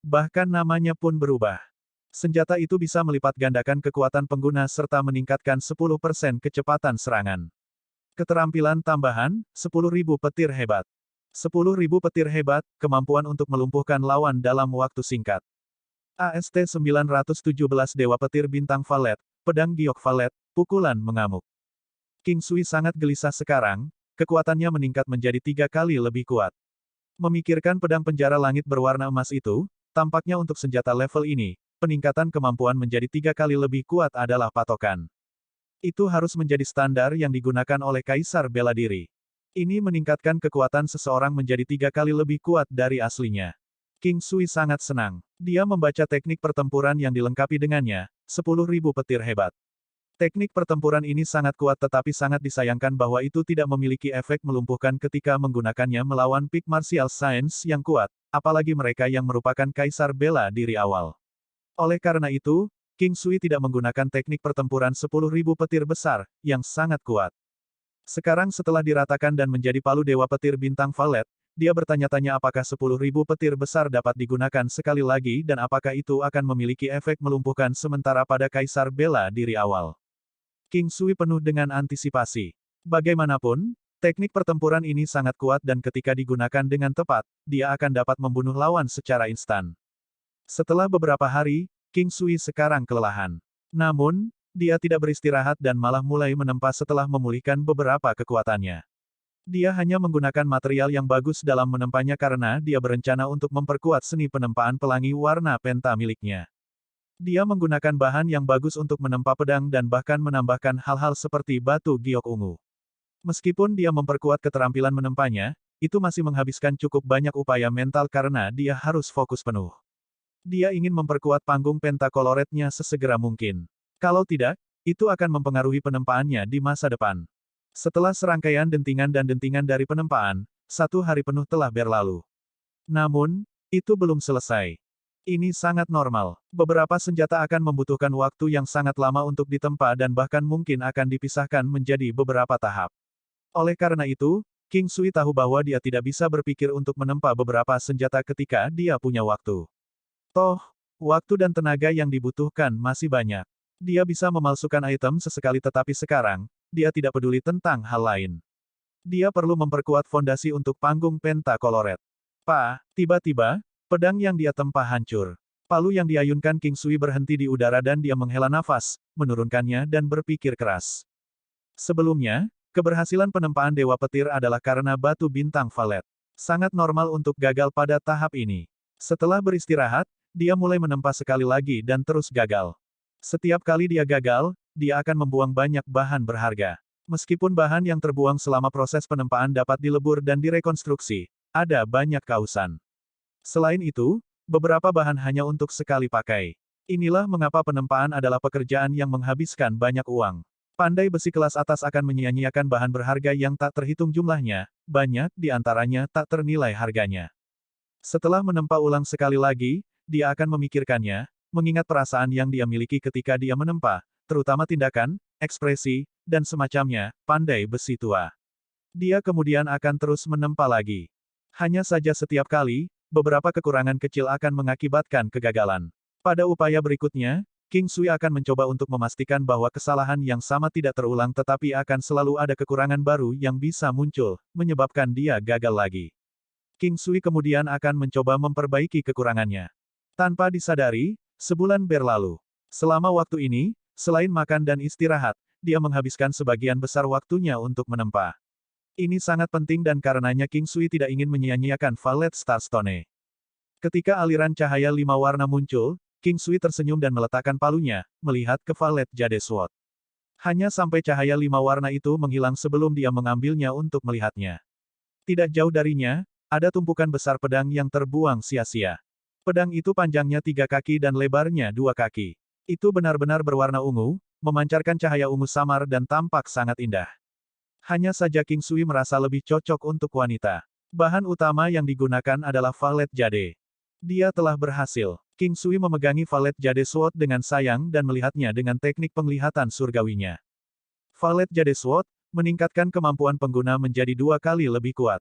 Bahkan namanya pun berubah. Senjata itu bisa melipat gandakan kekuatan pengguna serta meningkatkan 10% kecepatan serangan. Keterampilan tambahan, 10.000 petir hebat. 10.000 petir hebat, kemampuan untuk melumpuhkan lawan dalam waktu singkat. AST-917 Dewa Petir Bintang Valet, Pedang Giok Valet, pukulan mengamuk. King Sui sangat gelisah sekarang, kekuatannya meningkat menjadi 3 kali lebih kuat. Memikirkan pedang penjara langit berwarna emas itu, tampaknya untuk senjata level ini, peningkatan kemampuan menjadi 3 kali lebih kuat adalah patokan. Itu harus menjadi standar yang digunakan oleh Kaisar Bela Diri. Ini meningkatkan kekuatan seseorang menjadi 3 kali lebih kuat dari aslinya. King Sui sangat senang. Dia membaca teknik pertempuran yang dilengkapi dengannya, 10.000 petir hebat. Teknik pertempuran ini sangat kuat tetapi sangat disayangkan bahwa itu tidak memiliki efek melumpuhkan ketika menggunakannya melawan peak martial science yang kuat, apalagi mereka yang merupakan Kaisar Bela Diri awal. Oleh karena itu, King Sui tidak menggunakan teknik pertempuran 10.000 petir besar, yang sangat kuat. Sekarang setelah diratakan dan menjadi palu Dewa Petir Bintang Valet, dia bertanya-tanya apakah 10.000 petir besar dapat digunakan sekali lagi dan apakah itu akan memiliki efek melumpuhkan sementara pada Kaisar bela diri awal. King Sui penuh dengan antisipasi. Bagaimanapun, teknik pertempuran ini sangat kuat dan ketika digunakan dengan tepat, dia akan dapat membunuh lawan secara instan. Setelah beberapa hari, King Sui sekarang kelelahan. Namun, dia tidak beristirahat dan malah mulai menempa setelah memulihkan beberapa kekuatannya. Dia hanya menggunakan material yang bagus dalam menempanya karena dia berencana untuk memperkuat seni penempaan pelangi warna penta miliknya. Dia menggunakan bahan yang bagus untuk menempa pedang dan bahkan menambahkan hal-hal seperti batu giok ungu. Meskipun dia memperkuat keterampilan menempanya, itu masih menghabiskan cukup banyak upaya mental karena dia harus fokus penuh. Dia ingin memperkuat panggung pentakoloretnya sesegera mungkin. Kalau tidak, itu akan mempengaruhi penempaannya di masa depan. Setelah serangkaian dentingan dan dentingan dari penempaan, 1 hari penuh telah berlalu. Namun, itu belum selesai. Ini sangat normal. Beberapa senjata akan membutuhkan waktu yang sangat lama untuk ditempa dan bahkan mungkin akan dipisahkan menjadi beberapa tahap. Oleh karena itu, King Sui tahu bahwa dia tidak bisa berpikir untuk menempa beberapa senjata ketika dia punya waktu. Toh, waktu dan tenaga yang dibutuhkan masih banyak. Dia bisa memalsukan item sesekali tetapi sekarang, dia tidak peduli tentang hal lain. Dia perlu memperkuat fondasi untuk panggung pentakoloret. Tiba-tiba, pedang yang dia tempa hancur. Palu yang diayunkan King Sui berhenti di udara dan dia menghela nafas, menurunkannya dan berpikir keras. Sebelumnya, keberhasilan penempaan Dewa Petir adalah karena batu bintang valet. Sangat normal untuk gagal pada tahap ini. Setelah beristirahat, dia mulai menempa sekali lagi dan terus gagal. Setiap kali dia gagal, dia akan membuang banyak bahan berharga. Meskipun bahan yang terbuang selama proses penempaan dapat dilebur dan direkonstruksi, ada banyak kausan. Selain itu, beberapa bahan hanya untuk sekali pakai. Inilah mengapa penempaan adalah pekerjaan yang menghabiskan banyak uang. Pandai besi kelas atas akan menyia-nyiakan bahan berharga yang tak terhitung jumlahnya, banyak di antaranya tak ternilai harganya. Setelah menempa ulang sekali lagi, dia akan memikirkannya, mengingat perasaan yang dia miliki ketika dia menempa, terutama tindakan, ekspresi, dan semacamnya, pandai besi tua. Dia kemudian akan terus menempa lagi. Hanya saja setiap kali, beberapa kekurangan kecil akan mengakibatkan kegagalan. Pada upaya berikutnya, King Sui akan mencoba untuk memastikan bahwa kesalahan yang sama tidak terulang tetapi akan selalu ada kekurangan baru yang bisa muncul, menyebabkan dia gagal lagi. King Sui kemudian akan mencoba memperbaiki kekurangannya. Tanpa disadari, sebulan berlalu. Selama waktu ini, selain makan dan istirahat, dia menghabiskan sebagian besar waktunya untuk menempa. Ini sangat penting dan karenanya King Sui tidak ingin menyia-nyiakan Valet Starstone. Ketika aliran cahaya 5 warna muncul, King Sui tersenyum dan meletakkan palunya, melihat ke Valet Jade Sword. Hanya sampai cahaya 5 warna itu menghilang sebelum dia mengambilnya untuk melihatnya. Tidak jauh darinya, ada tumpukan besar pedang yang terbuang sia-sia. Pedang itu panjangnya 3 kaki dan lebarnya 2 kaki. Itu benar-benar berwarna ungu, memancarkan cahaya ungu samar dan tampak sangat indah. Hanya saja King Sui merasa lebih cocok untuk wanita. Bahan utama yang digunakan adalah Valet Jade. Dia telah berhasil. King Sui memegangi Valet Jade Sword dengan sayang dan melihatnya dengan teknik penglihatan surgawinya. Valet Jade Sword meningkatkan kemampuan pengguna menjadi 2 kali lebih kuat.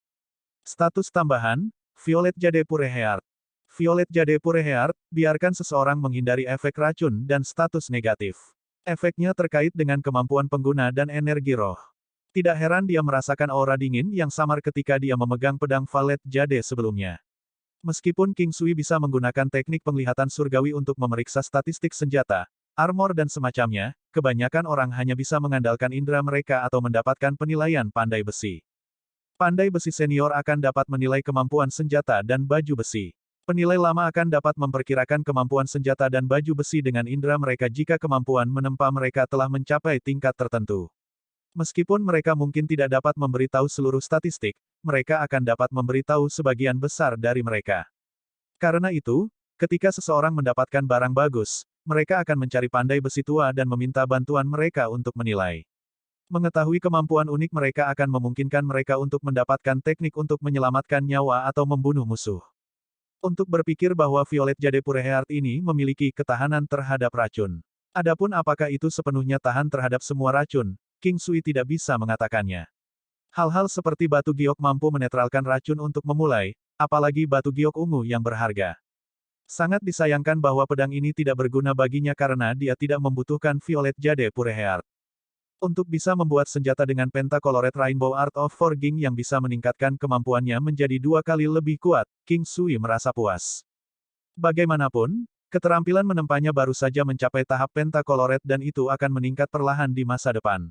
Status tambahan, Violet Jade Pure Heart. Violet Jade Pure Heart, biarkan seseorang menghindari efek racun dan status negatif. Efeknya terkait dengan kemampuan pengguna dan energi roh. Tidak heran dia merasakan aura dingin yang samar ketika dia memegang pedang Valet Jade sebelumnya. Meskipun King Sui bisa menggunakan teknik penglihatan surgawi untuk memeriksa statistik senjata, armor dan semacamnya, kebanyakan orang hanya bisa mengandalkan indera mereka atau mendapatkan penilaian pandai besi. Pandai besi senior akan dapat menilai kemampuan senjata dan baju besi. Penilai lama akan dapat memperkirakan kemampuan senjata dan baju besi dengan indera mereka jika kemampuan menempa mereka telah mencapai tingkat tertentu. Meskipun mereka mungkin tidak dapat memberitahu seluruh statistik, mereka akan dapat memberitahu sebagian besar dari mereka. Karena itu, ketika seseorang mendapatkan barang bagus, mereka akan mencari pandai besi tua dan meminta bantuan mereka untuk menilai. Mengetahui kemampuan unik mereka akan memungkinkan mereka untuk mendapatkan teknik untuk menyelamatkan nyawa atau membunuh musuh. Untuk berpikir bahwa Violet Jade Pure Heart ini memiliki ketahanan terhadap racun. Adapun apakah itu sepenuhnya tahan terhadap semua racun, King Sui tidak bisa mengatakannya. Hal-hal seperti batu giok mampu menetralkan racun untuk memulai, apalagi batu giok ungu yang berharga. Sangat disayangkan bahwa pedang ini tidak berguna baginya karena dia tidak membutuhkan Violet Jade Pure Heart. Untuk bisa membuat senjata dengan Pentacolored Rainbow Art of Forging yang bisa meningkatkan kemampuannya menjadi 2 kali lebih kuat, King Sui merasa puas. Bagaimanapun, keterampilan menempanya baru saja mencapai tahap Pentacolored dan itu akan meningkat perlahan di masa depan.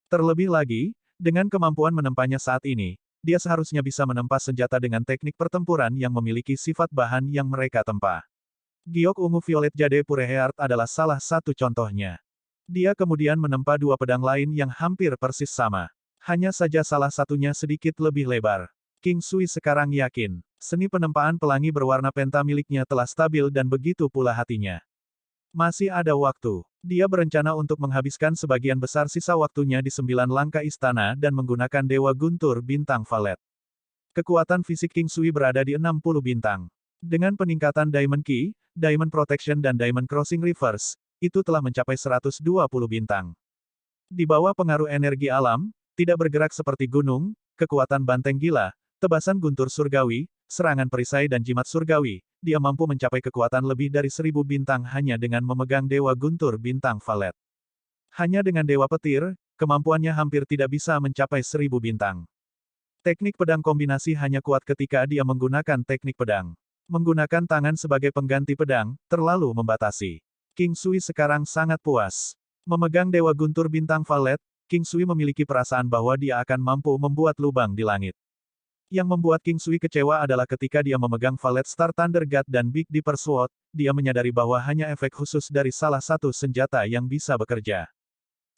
Terlebih lagi, dengan kemampuan menempanya saat ini, dia seharusnya bisa menempa senjata dengan teknik pertempuran yang memiliki sifat bahan yang mereka tempa. Giok ungu Violet Jade Pure Heart adalah salah satu contohnya. Dia kemudian menempa 2 pedang lain yang hampir persis sama. Hanya saja salah satunya sedikit lebih lebar. King Sui sekarang yakin, seni penempaan pelangi berwarna penta miliknya telah stabil dan begitu pula hatinya. Masih ada waktu. Dia berencana untuk menghabiskan sebagian besar sisa waktunya di 9 langkah istana dan menggunakan Dewa Guntur Bintang Valet. Kekuatan fisik King Sui berada di 60 bintang. Dengan peningkatan Diamond Key, Diamond Protection dan Diamond Crossing Reverse, itu telah mencapai 120 bintang. Di bawah pengaruh energi alam, tidak bergerak seperti gunung, kekuatan banteng gila, tebasan guntur surgawi, serangan perisai dan jimat surgawi, dia mampu mencapai kekuatan lebih dari 1000 bintang hanya dengan memegang Dewa Guntur Bintang Valet. Hanya dengan Dewa Petir, kemampuannya hampir tidak bisa mencapai 1000 bintang. Teknik pedang kombinasi hanya kuat ketika dia menggunakan teknik pedang. Menggunakan tangan sebagai pengganti pedang, terlalu membatasi. King Sui sekarang sangat puas. Memegang Dewa Guntur Bintang Valet, King Sui memiliki perasaan bahwa dia akan mampu membuat lubang di langit. Yang membuat King Sui kecewa adalah ketika dia memegang Valet Star Thunder God dan Big Dipper Sword, dia menyadari bahwa hanya efek khusus dari salah satu senjata yang bisa bekerja.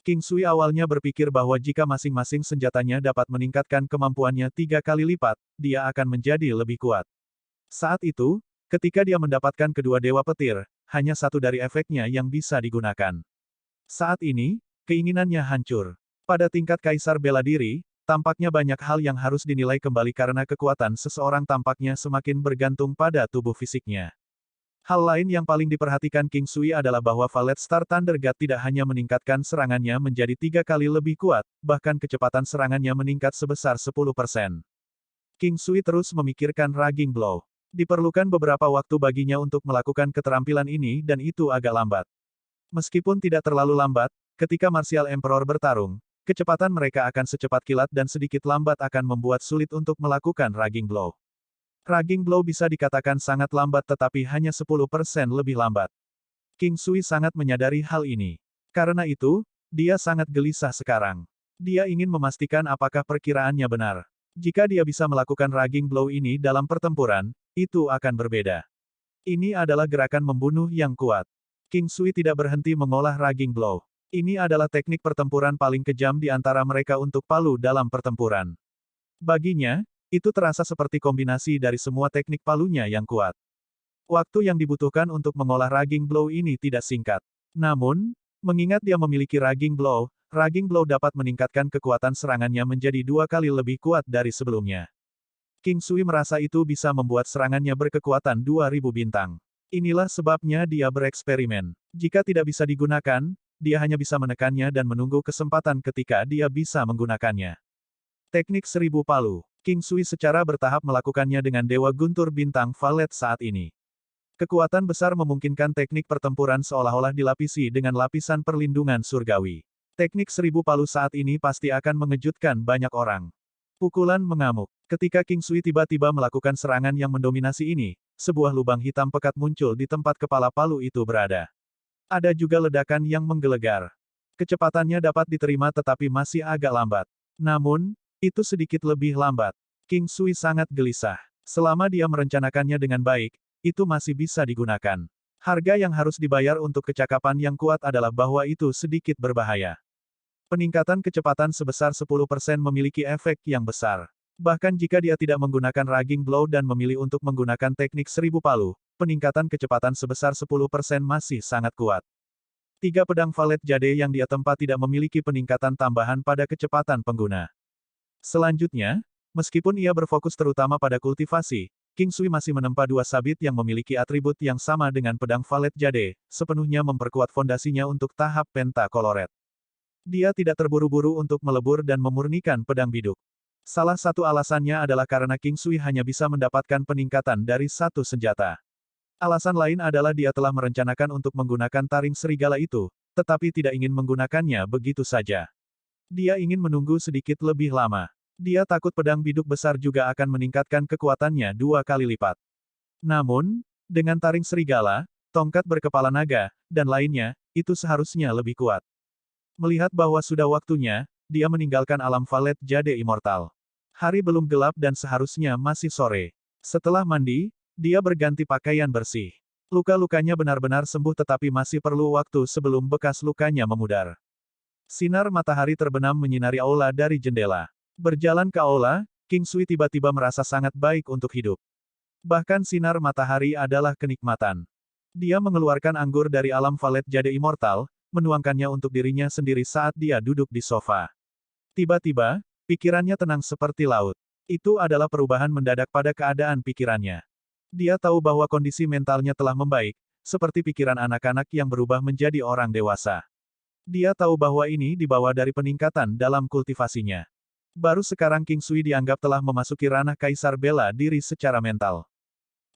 King Sui awalnya berpikir bahwa jika masing-masing senjatanya dapat meningkatkan kemampuannya 3 kali lipat, dia akan menjadi lebih kuat. Saat itu, ketika dia mendapatkan kedua Dewa Petir, hanya satu dari efeknya yang bisa digunakan. Saat ini, keinginannya hancur. Pada tingkat Kaisar Bela Diri, tampaknya banyak hal yang harus dinilai kembali karena kekuatan seseorang tampaknya semakin bergantung pada tubuh fisiknya. Hal lain yang paling diperhatikan King Sui adalah bahwa Valet Star Thunder God tidak hanya meningkatkan serangannya menjadi 3 kali lebih kuat, bahkan kecepatan serangannya meningkat sebesar 10%. King Sui terus memikirkan Raging Blow. Diperlukan beberapa waktu baginya untuk melakukan keterampilan ini dan itu agak lambat. Meskipun tidak terlalu lambat, ketika Martial Emperor bertarung, kecepatan mereka akan secepat kilat dan sedikit lambat akan membuat sulit untuk melakukan Raging Blow. Raging Blow bisa dikatakan sangat lambat tetapi hanya 10% lebih lambat. King Sui sangat menyadari hal ini. Karena itu, dia sangat gelisah sekarang. Dia ingin memastikan apakah perkiraannya benar. Jika dia bisa melakukan Raging Blow ini dalam pertempuran, itu akan berbeda. Ini adalah gerakan membunuh yang kuat. King Sui tidak berhenti mengolah Raging Blow. Ini adalah teknik pertempuran paling kejam di antara mereka untuk palu dalam pertempuran. Baginya, itu terasa seperti kombinasi dari semua teknik palunya yang kuat. Waktu yang dibutuhkan untuk mengolah Raging Blow ini tidak singkat. Namun, mengingat dia memiliki Raging Blow dapat meningkatkan kekuatan serangannya menjadi 2 kali lebih kuat dari sebelumnya. King Sui merasa itu bisa membuat serangannya berkekuatan 2000 bintang. Inilah sebabnya dia bereksperimen. Jika tidak bisa digunakan, dia hanya bisa menekannya dan menunggu kesempatan ketika dia bisa menggunakannya. Teknik 1000 palu. King Sui secara bertahap melakukannya dengan Dewa Guntur Bintang Valet saat ini. Kekuatan besar memungkinkan teknik pertempuran seolah-olah dilapisi dengan lapisan perlindungan surgawi. Teknik 1000 palu saat ini pasti akan mengejutkan banyak orang. Pukulan mengamuk. Ketika King Sui tiba-tiba melakukan serangan yang mendominasi ini, sebuah lubang hitam pekat muncul di tempat kepala palu itu berada. Ada juga ledakan yang menggelegar. Kecepatannya dapat diterima tetapi masih agak lambat. Namun, itu sedikit lebih lambat. King Sui sangat gelisah. Selama dia merencanakannya dengan baik, itu masih bisa digunakan. Harga yang harus dibayar untuk kecakapan yang kuat adalah bahwa itu sedikit berbahaya. Peningkatan kecepatan sebesar 10% memiliki efek yang besar. Bahkan jika dia tidak menggunakan Raging Blow dan memilih untuk menggunakan teknik 1000 palu, peningkatan kecepatan sebesar 10% masih sangat kuat. 3 pedang Valet Jade yang dia tempa tidak memiliki peningkatan tambahan pada kecepatan pengguna. Selanjutnya, meskipun ia berfokus terutama pada kultivasi, King Sui masih menempa 2 sabit yang memiliki atribut yang sama dengan pedang Valet Jade, sepenuhnya memperkuat fondasinya untuk tahap Pentacolored. Dia tidak terburu-buru untuk melebur dan memurnikan pedang biduk. Salah satu alasannya adalah karena King Sui hanya bisa mendapatkan peningkatan dari satu senjata. Alasan lain adalah dia telah merencanakan untuk menggunakan taring serigala itu, tetapi tidak ingin menggunakannya begitu saja. Dia ingin menunggu sedikit lebih lama. Dia takut pedang biduk besar juga akan meningkatkan kekuatannya 2 kali lipat. Namun, dengan taring serigala, tongkat berkepala naga, dan lainnya, itu seharusnya lebih kuat. Melihat bahwa sudah waktunya, dia meninggalkan alam Valet Jade Immortal. Hari belum gelap dan seharusnya masih sore. Setelah mandi, dia berganti pakaian bersih. Luka-lukanya benar-benar sembuh tetapi masih perlu waktu sebelum bekas lukanya memudar. Sinar matahari terbenam menyinari aula dari jendela. Berjalan ke aula, King Sui tiba-tiba merasa sangat baik untuk hidup. Bahkan sinar matahari adalah kenikmatan. Dia mengeluarkan anggur dari alam Valet Jade Immortal, menuangkannya untuk dirinya sendiri saat dia duduk di sofa. Tiba-tiba, pikirannya tenang seperti laut. Itu adalah perubahan mendadak pada keadaan pikirannya. Dia tahu bahwa kondisi mentalnya telah membaik, seperti pikiran anak-anak yang berubah menjadi orang dewasa. Dia tahu bahwa ini dibawa dari peningkatan dalam kultivasinya. Baru sekarang King Sui dianggap telah memasuki ranah kaisar bela diri secara mental.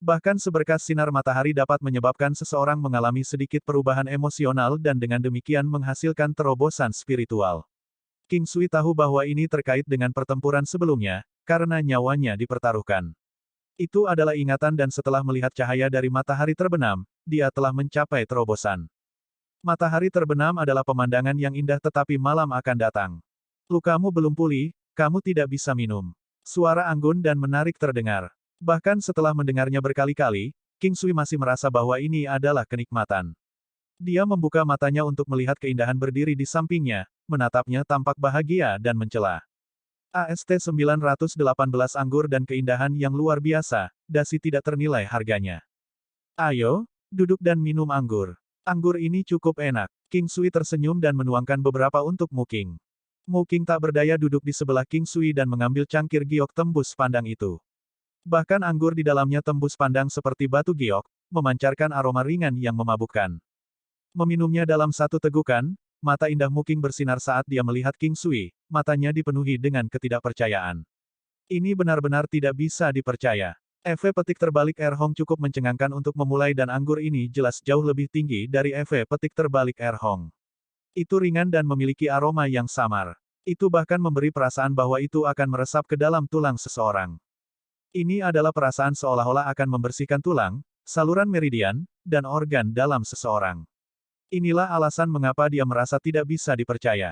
Bahkan seberkas sinar matahari dapat menyebabkan seseorang mengalami sedikit perubahan emosional dan dengan demikian menghasilkan terobosan spiritual. King Sui tahu bahwa ini terkait dengan pertempuran sebelumnya, karena nyawanya dipertaruhkan. Itu adalah ingatan dan setelah melihat cahaya dari matahari terbenam, dia telah mencapai terobosan. Matahari terbenam adalah pemandangan yang indah tetapi malam akan datang. Lukamu belum pulih, kamu tidak bisa minum. Suara anggun dan menarik terdengar. Bahkan setelah mendengarnya berkali-kali, King Sui masih merasa bahwa ini adalah kenikmatan. Dia membuka matanya untuk melihat keindahan berdiri di sampingnya, menatapnya tampak bahagia dan mencela. AST 918 anggur dan keindahan yang luar biasa, dasi tidak ternilai harganya. Ayo, duduk dan minum anggur. Anggur ini cukup enak. King Sui tersenyum dan menuangkan beberapa untuk Mu King. Mu King tak berdaya duduk di sebelah King Sui dan mengambil cangkir giok tembus pandang itu. Bahkan anggur di dalamnya tembus pandang seperti batu giok, memancarkan aroma ringan yang memabukkan. Meminumnya dalam satu tegukan, mata indah Mu King bersinar saat dia melihat King Sui, matanya dipenuhi dengan ketidakpercayaan. Ini benar-benar tidak bisa dipercaya. Efek petik terbalik Erhong cukup mencengangkan untuk memulai dan anggur ini jelas jauh lebih tinggi dari efek petik terbalik Erhong. Itu ringan dan memiliki aroma yang samar. Itu bahkan memberi perasaan bahwa itu akan meresap ke dalam tulang seseorang. Ini adalah perasaan seolah-olah akan membersihkan tulang, saluran meridian, dan organ dalam seseorang. Inilah alasan mengapa dia merasa tidak bisa dipercaya.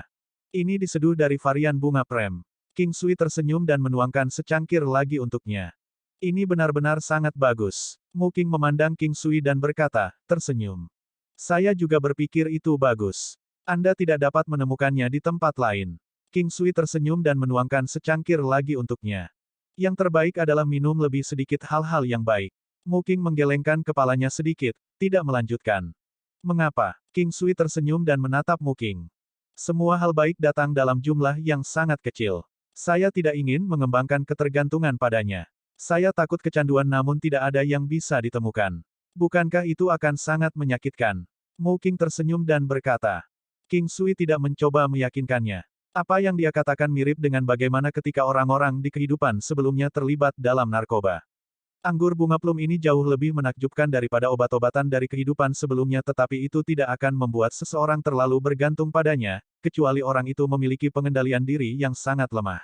Ini diseduh dari varian bunga prem. King Sui tersenyum dan menuangkan secangkir lagi untuknya. Ini benar-benar sangat bagus. Mu King memandang King Sui dan berkata, tersenyum. Saya juga berpikir itu bagus. Anda tidak dapat menemukannya di tempat lain. King Sui tersenyum dan menuangkan secangkir lagi untuknya. Yang terbaik adalah minum lebih sedikit hal-hal yang baik. Mu King menggelengkan kepalanya sedikit, tidak melanjutkan. Mengapa? King Sui tersenyum dan menatap Mu King. Semua hal baik datang dalam jumlah yang sangat kecil. Saya tidak ingin mengembangkan ketergantungan padanya. Saya takut kecanduan namun tidak ada yang bisa ditemukan. Bukankah itu akan sangat menyakitkan? Mu King tersenyum dan berkata. King Sui tidak mencoba meyakinkannya. Apa yang dia katakan mirip dengan bagaimana ketika orang-orang di kehidupan sebelumnya terlibat dalam narkoba. Anggur bunga plum ini jauh lebih menakjubkan daripada obat-obatan dari kehidupan sebelumnya tetapi itu tidak akan membuat seseorang terlalu bergantung padanya, kecuali orang itu memiliki pengendalian diri yang sangat lemah.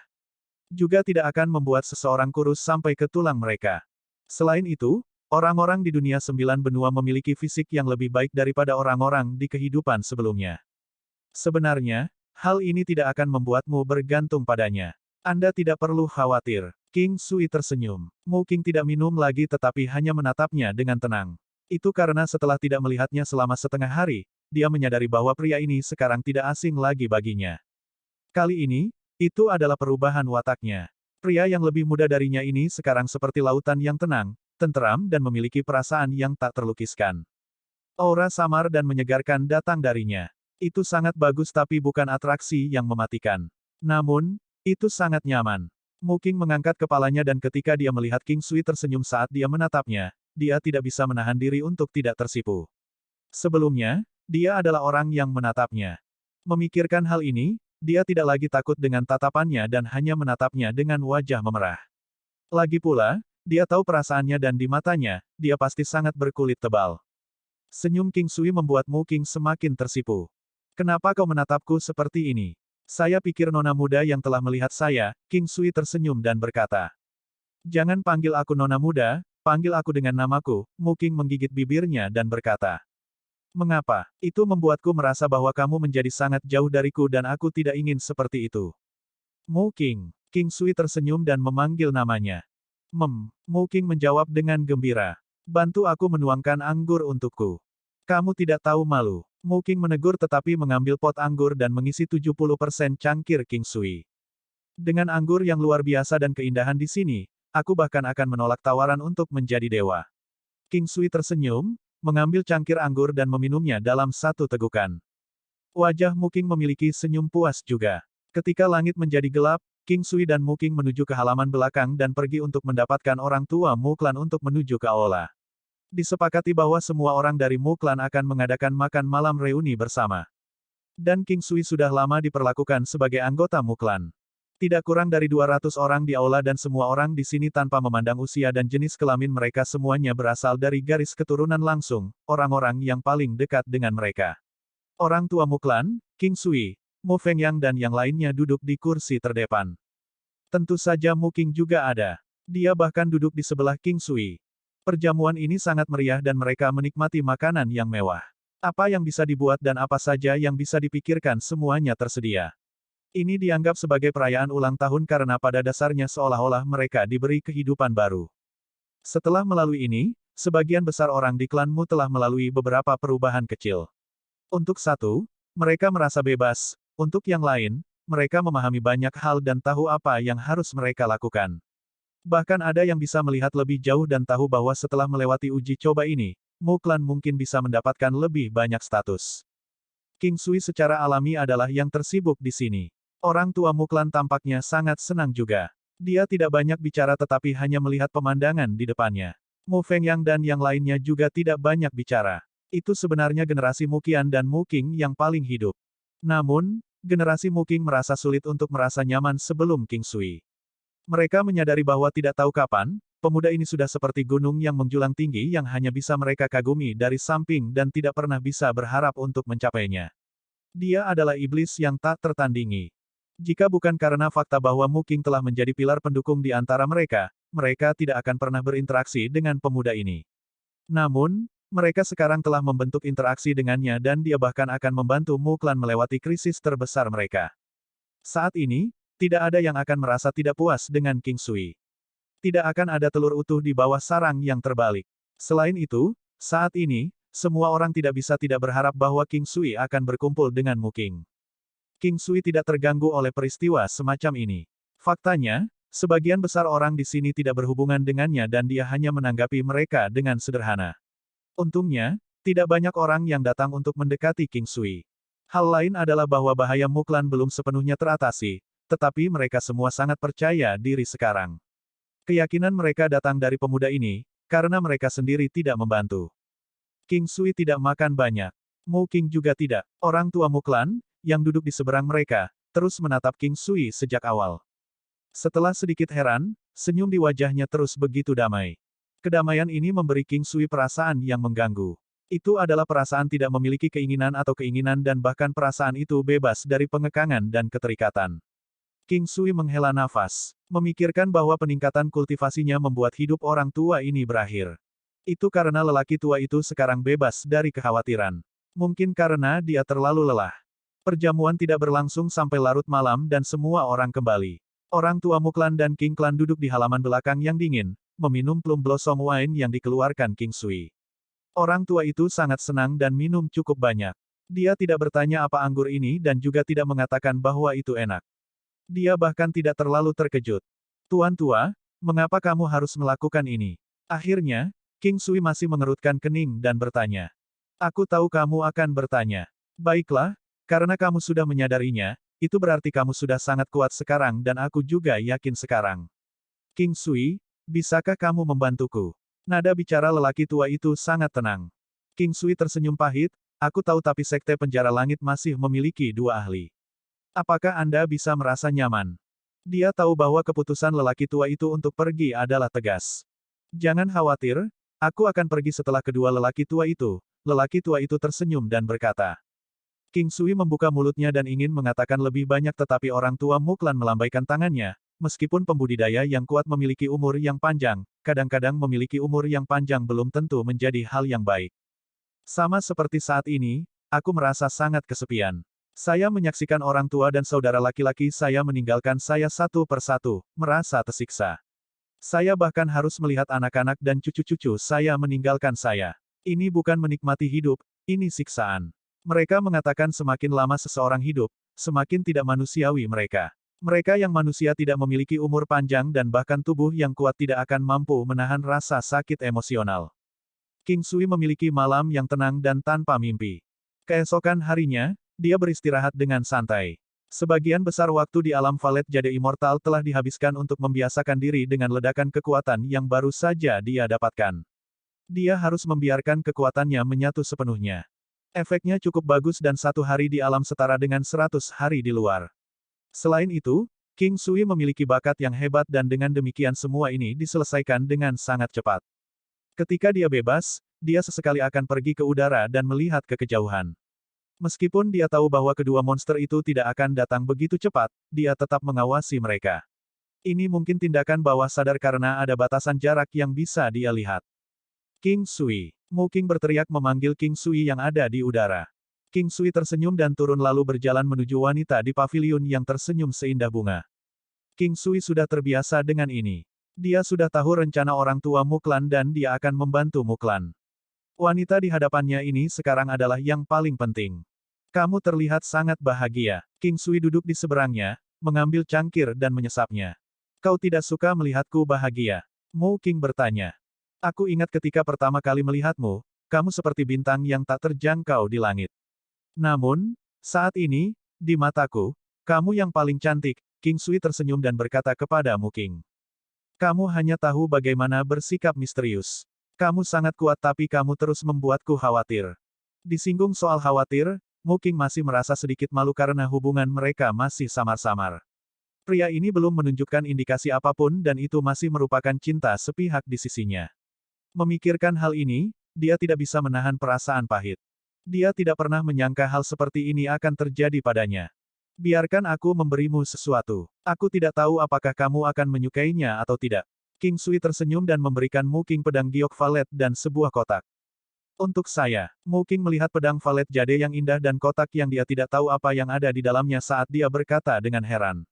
Juga tidak akan membuat seseorang kurus sampai ke tulang mereka. Selain itu, orang-orang di dunia 9 benua memiliki fisik yang lebih baik daripada orang-orang di kehidupan sebelumnya. Sebenarnya, hal ini tidak akan membuatmu bergantung padanya. Anda tidak perlu khawatir. King Sui tersenyum. Mu King tidak minum lagi tetapi hanya menatapnya dengan tenang. Itu karena setelah tidak melihatnya selama setengah hari, dia menyadari bahwa pria ini sekarang tidak asing lagi baginya. Kali ini, itu adalah perubahan wataknya. Pria yang lebih muda darinya ini sekarang seperti lautan yang tenang, tenteram dan memiliki perasaan yang tak terlukiskan. Aura samar dan menyegarkan datang darinya. Itu sangat bagus tapi bukan atraksi yang mematikan. Namun, itu sangat nyaman. Mu King mengangkat kepalanya dan ketika dia melihat King Sui tersenyum saat dia menatapnya, dia tidak bisa menahan diri untuk tidak tersipu. Sebelumnya, dia adalah orang yang menatapnya. Memikirkan hal ini, Dia tidak lagi takut dengan tatapannya dan hanya menatapnya dengan wajah memerah. Lagi pula, dia tahu perasaannya dan di matanya, dia pasti sangat berkulit tebal. Senyum King Sui membuat Mu King semakin tersipu. Kenapa kau menatapku seperti ini? Saya pikir nona muda yang telah melihat saya. King Sui tersenyum dan berkata. Jangan panggil aku nona muda, panggil aku dengan namaku. Mu King menggigit bibirnya dan berkata. Mengapa? Itu membuatku merasa bahwa kamu menjadi sangat jauh dariku dan aku tidak ingin seperti itu. Mu King. King Sui tersenyum dan memanggil namanya. Mu King menjawab dengan gembira. Bantu aku menuangkan anggur untukku. Kamu tidak tahu malu. Mu King menegur tetapi mengambil pot anggur dan mengisi 70% cangkir King Sui. Dengan anggur yang luar biasa dan keindahan di sini, aku bahkan akan menolak tawaran untuk menjadi dewa. King Sui tersenyum, mengambil cangkir anggur dan meminumnya dalam satu tegukan. Wajah Mu King memiliki senyum puas juga. Ketika langit menjadi gelap, King Sui dan Mu King menuju ke halaman belakang dan pergi untuk mendapatkan orang tua Mu Clan untuk menuju ke aula. Disepakati bahwa semua orang dari Mu Clan akan mengadakan makan malam reuni bersama. Dan King Sui sudah lama diperlakukan sebagai anggota Mu Clan. Tidak kurang dari 200 orang di aula dan semua orang di sini tanpa memandang usia dan jenis kelamin mereka semuanya berasal dari garis keturunan langsung, orang-orang yang paling dekat dengan mereka. Orang tua Mu Clan, King Sui, Mu Fengyang dan yang lainnya duduk di kursi terdepan. Tentu saja Mu King juga ada. Dia bahkan duduk di sebelah King Sui. Perjamuan ini sangat meriah dan mereka menikmati makanan yang mewah. Apa yang bisa dibuat dan apa saja yang bisa dipikirkan semuanya tersedia. Ini dianggap sebagai perayaan ulang tahun karena pada dasarnya seolah-olah mereka diberi kehidupan baru. Setelah melalui ini, sebagian besar orang di klanmu telah melalui beberapa perubahan kecil. Untuk satu, mereka merasa bebas. Untuk yang lain, mereka memahami banyak hal dan tahu apa yang harus mereka lakukan. Bahkan ada yang bisa melihat lebih jauh dan tahu bahwa setelah melewati uji coba ini, Mu Clan mungkin bisa mendapatkan lebih banyak status. King Sui secara alami adalah yang tersibuk di sini. Orang tua Mu Clan tampaknya sangat senang juga. Dia tidak banyak bicara tetapi hanya melihat pemandangan di depannya. Mu Fengyang dan yang lainnya juga tidak banyak bicara. Itu sebenarnya generasi Mu Qian dan Mu King yang paling hidup. Namun, generasi Mu King merasa sulit untuk merasa nyaman sebelum King Sui. Mereka menyadari bahwa tidak tahu kapan, pemuda ini sudah seperti gunung yang menjulang tinggi yang hanya bisa mereka kagumi dari samping dan tidak pernah bisa berharap untuk mencapainya. Dia adalah iblis yang tak tertandingi. Jika bukan karena fakta bahwa Mu King telah menjadi pilar pendukung di antara mereka, mereka tidak akan pernah berinteraksi dengan pemuda ini. Namun, mereka sekarang telah membentuk interaksi dengannya dan dia bahkan akan membantu Mu Clan melewati krisis terbesar mereka. Saat ini, tidak ada yang akan merasa tidak puas dengan King Sui. Tidak akan ada telur utuh di bawah sarang yang terbalik. Selain itu, saat ini, semua orang tidak bisa tidak berharap bahwa King Sui akan berkumpul dengan Mu King. King Sui tidak terganggu oleh peristiwa semacam ini. Faktanya, sebagian besar orang di sini tidak berhubungan dengannya dan dia hanya menanggapi mereka dengan sederhana. Untungnya, tidak banyak orang yang datang untuk mendekati King Sui. Hal lain adalah bahwa bahaya Mu Clan belum sepenuhnya teratasi, tetapi mereka semua sangat percaya diri sekarang. Keyakinan mereka datang dari pemuda ini, karena mereka sendiri tidak membantu. King Sui tidak makan banyak. Mu King juga tidak. Orang tua Mu Clan, yang duduk di seberang mereka, terus menatap King Sui sejak awal. Setelah sedikit heran, senyum di wajahnya terus begitu damai. Kedamaian ini memberi King Sui perasaan yang mengganggu. Itu adalah perasaan tidak memiliki keinginan atau keinginan dan bahkan perasaan itu bebas dari pengekangan dan keterikatan. King Sui menghela nafas, memikirkan bahwa peningkatan kultivasinya membuat hidup orang tua ini berakhir. Itu karena lelaki tua itu sekarang bebas dari kekhawatiran. Mungkin karena dia terlalu lelah. Perjamuan tidak berlangsung sampai larut malam dan semua orang kembali. Orang tua Mu Clan dan King Clan duduk di halaman belakang yang dingin, meminum plum blossom wine yang dikeluarkan King Sui. Orang tua itu sangat senang dan minum cukup banyak. Dia tidak bertanya apa anggur ini dan juga tidak mengatakan bahwa itu enak. Dia bahkan tidak terlalu terkejut. Tuan tua, mengapa kamu harus melakukan ini? Akhirnya, King Sui masih mengerutkan kening dan bertanya. Aku tahu kamu akan bertanya. Baiklah, karena kamu sudah menyadarinya, itu berarti kamu sudah sangat kuat sekarang dan aku juga yakin sekarang. King Sui, bisakah kamu membantuku? Nada bicara lelaki tua itu sangat tenang. King Sui tersenyum pahit, aku tahu tapi Sekte Penjara Langit masih memiliki 2 ahli. Apakah Anda bisa merasa nyaman? Dia tahu bahwa keputusan lelaki tua itu untuk pergi adalah tegas. Jangan khawatir, aku akan pergi setelah kedua lelaki tua itu. Lelaki tua itu tersenyum dan berkata. King Sui membuka mulutnya dan ingin mengatakan lebih banyak tetapi orang tua Muklan melambaikan tangannya. Meskipun pembudidaya yang kuat memiliki umur yang panjang, kadang-kadang memiliki umur yang panjang belum tentu menjadi hal yang baik. Sama seperti saat ini, aku merasa sangat kesepian. Saya menyaksikan orang tua dan saudara laki-laki saya meninggalkan saya satu persatu, merasa tersiksa. Saya bahkan harus melihat anak-anak dan cucu-cucu saya meninggalkan saya. Ini bukan menikmati hidup, ini siksaan. Mereka mengatakan semakin lama seseorang hidup, semakin tidak manusiawi mereka. Mereka yang manusia tidak memiliki umur panjang dan bahkan tubuh yang kuat tidak akan mampu menahan rasa sakit emosional. King Sui memiliki malam yang tenang dan tanpa mimpi. Keesokan harinya, dia beristirahat dengan santai. Sebagian besar waktu di alam Valet Jade Immortal telah dihabiskan untuk membiasakan diri dengan ledakan kekuatan yang baru saja dia dapatkan. Dia harus membiarkan kekuatannya menyatu sepenuhnya. Efeknya cukup bagus dan 1 hari di alam setara dengan 100 hari di luar. Selain itu, King Sui memiliki bakat yang hebat dan dengan demikian semua ini diselesaikan dengan sangat cepat. Ketika dia bebas, dia sesekali akan pergi ke udara dan melihat ke kejauhan. Meskipun dia tahu bahwa kedua monster itu tidak akan datang begitu cepat, dia tetap mengawasi mereka. Ini mungkin tindakan bawah sadar karena ada batasan jarak yang bisa dia lihat. King Sui. Mu King berteriak memanggil King Sui yang ada di udara. King Sui tersenyum dan turun lalu berjalan menuju wanita di paviliun yang tersenyum seindah bunga. King Sui sudah terbiasa dengan ini. Dia sudah tahu rencana orang tua Muklan dan dia akan membantu Muklan. Wanita di hadapannya ini sekarang adalah yang paling penting. Kamu terlihat sangat bahagia. King Sui duduk di seberangnya, mengambil cangkir dan menyesapnya. Kau tidak suka melihatku bahagia? Mu King bertanya. Aku ingat ketika pertama kali melihatmu, kamu seperti bintang yang tak terjangkau di langit. Namun, saat ini, di mataku, kamu yang paling cantik. King Sui tersenyum dan berkata kepada Mu King. Kamu hanya tahu bagaimana bersikap misterius. Kamu sangat kuat tapi kamu terus membuatku khawatir. Disinggung soal khawatir, Mu King masih merasa sedikit malu karena hubungan mereka masih samar-samar. Pria ini belum menunjukkan indikasi apapun dan itu masih merupakan cinta sepihak di sisinya. Memikirkan hal ini, dia tidak bisa menahan perasaan pahit. Dia tidak pernah menyangka hal seperti ini akan terjadi padanya. Biarkan aku memberimu sesuatu. Aku tidak tahu apakah kamu akan menyukainya atau tidak. King Sui tersenyum dan memberikan Mu King pedang giok valet dan sebuah kotak. Untuk saya, Mu King melihat pedang valet jade yang indah dan kotak yang dia tidak tahu apa yang ada di dalamnya saat dia berkata dengan heran.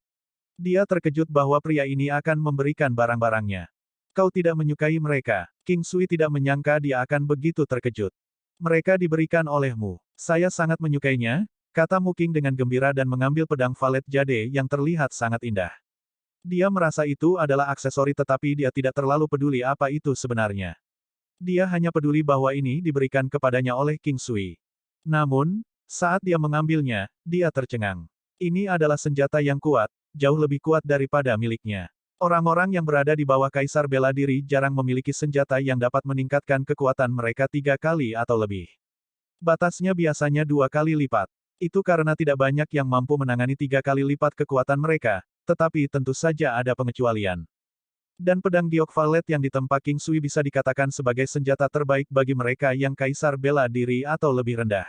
Dia terkejut bahwa pria ini akan memberikan barang-barangnya. Kau tidak menyukai mereka. King Sui tidak menyangka dia akan begitu terkejut. Mereka diberikan olehmu. Saya sangat menyukainya, kata Mu King dengan gembira dan mengambil pedang valet jade yang terlihat sangat indah. Dia merasa itu adalah aksesori tetapi dia tidak terlalu peduli apa itu sebenarnya. Dia hanya peduli bahwa ini diberikan kepadanya oleh King Sui. Namun, saat dia mengambilnya, dia tercengang. Ini adalah senjata yang kuat, jauh lebih kuat daripada miliknya. Orang-orang yang berada di bawah Kaisar Bela Diri jarang memiliki senjata yang dapat meningkatkan kekuatan mereka 3 kali atau lebih. Batasnya biasanya 2 kali lipat. Itu karena tidak banyak yang mampu menangani 3 kali lipat kekuatan mereka, tetapi tentu saja ada pengecualian. Dan pedang giok valet yang ditempa King Sui bisa dikatakan sebagai senjata terbaik bagi mereka yang Kaisar Bela Diri atau lebih rendah.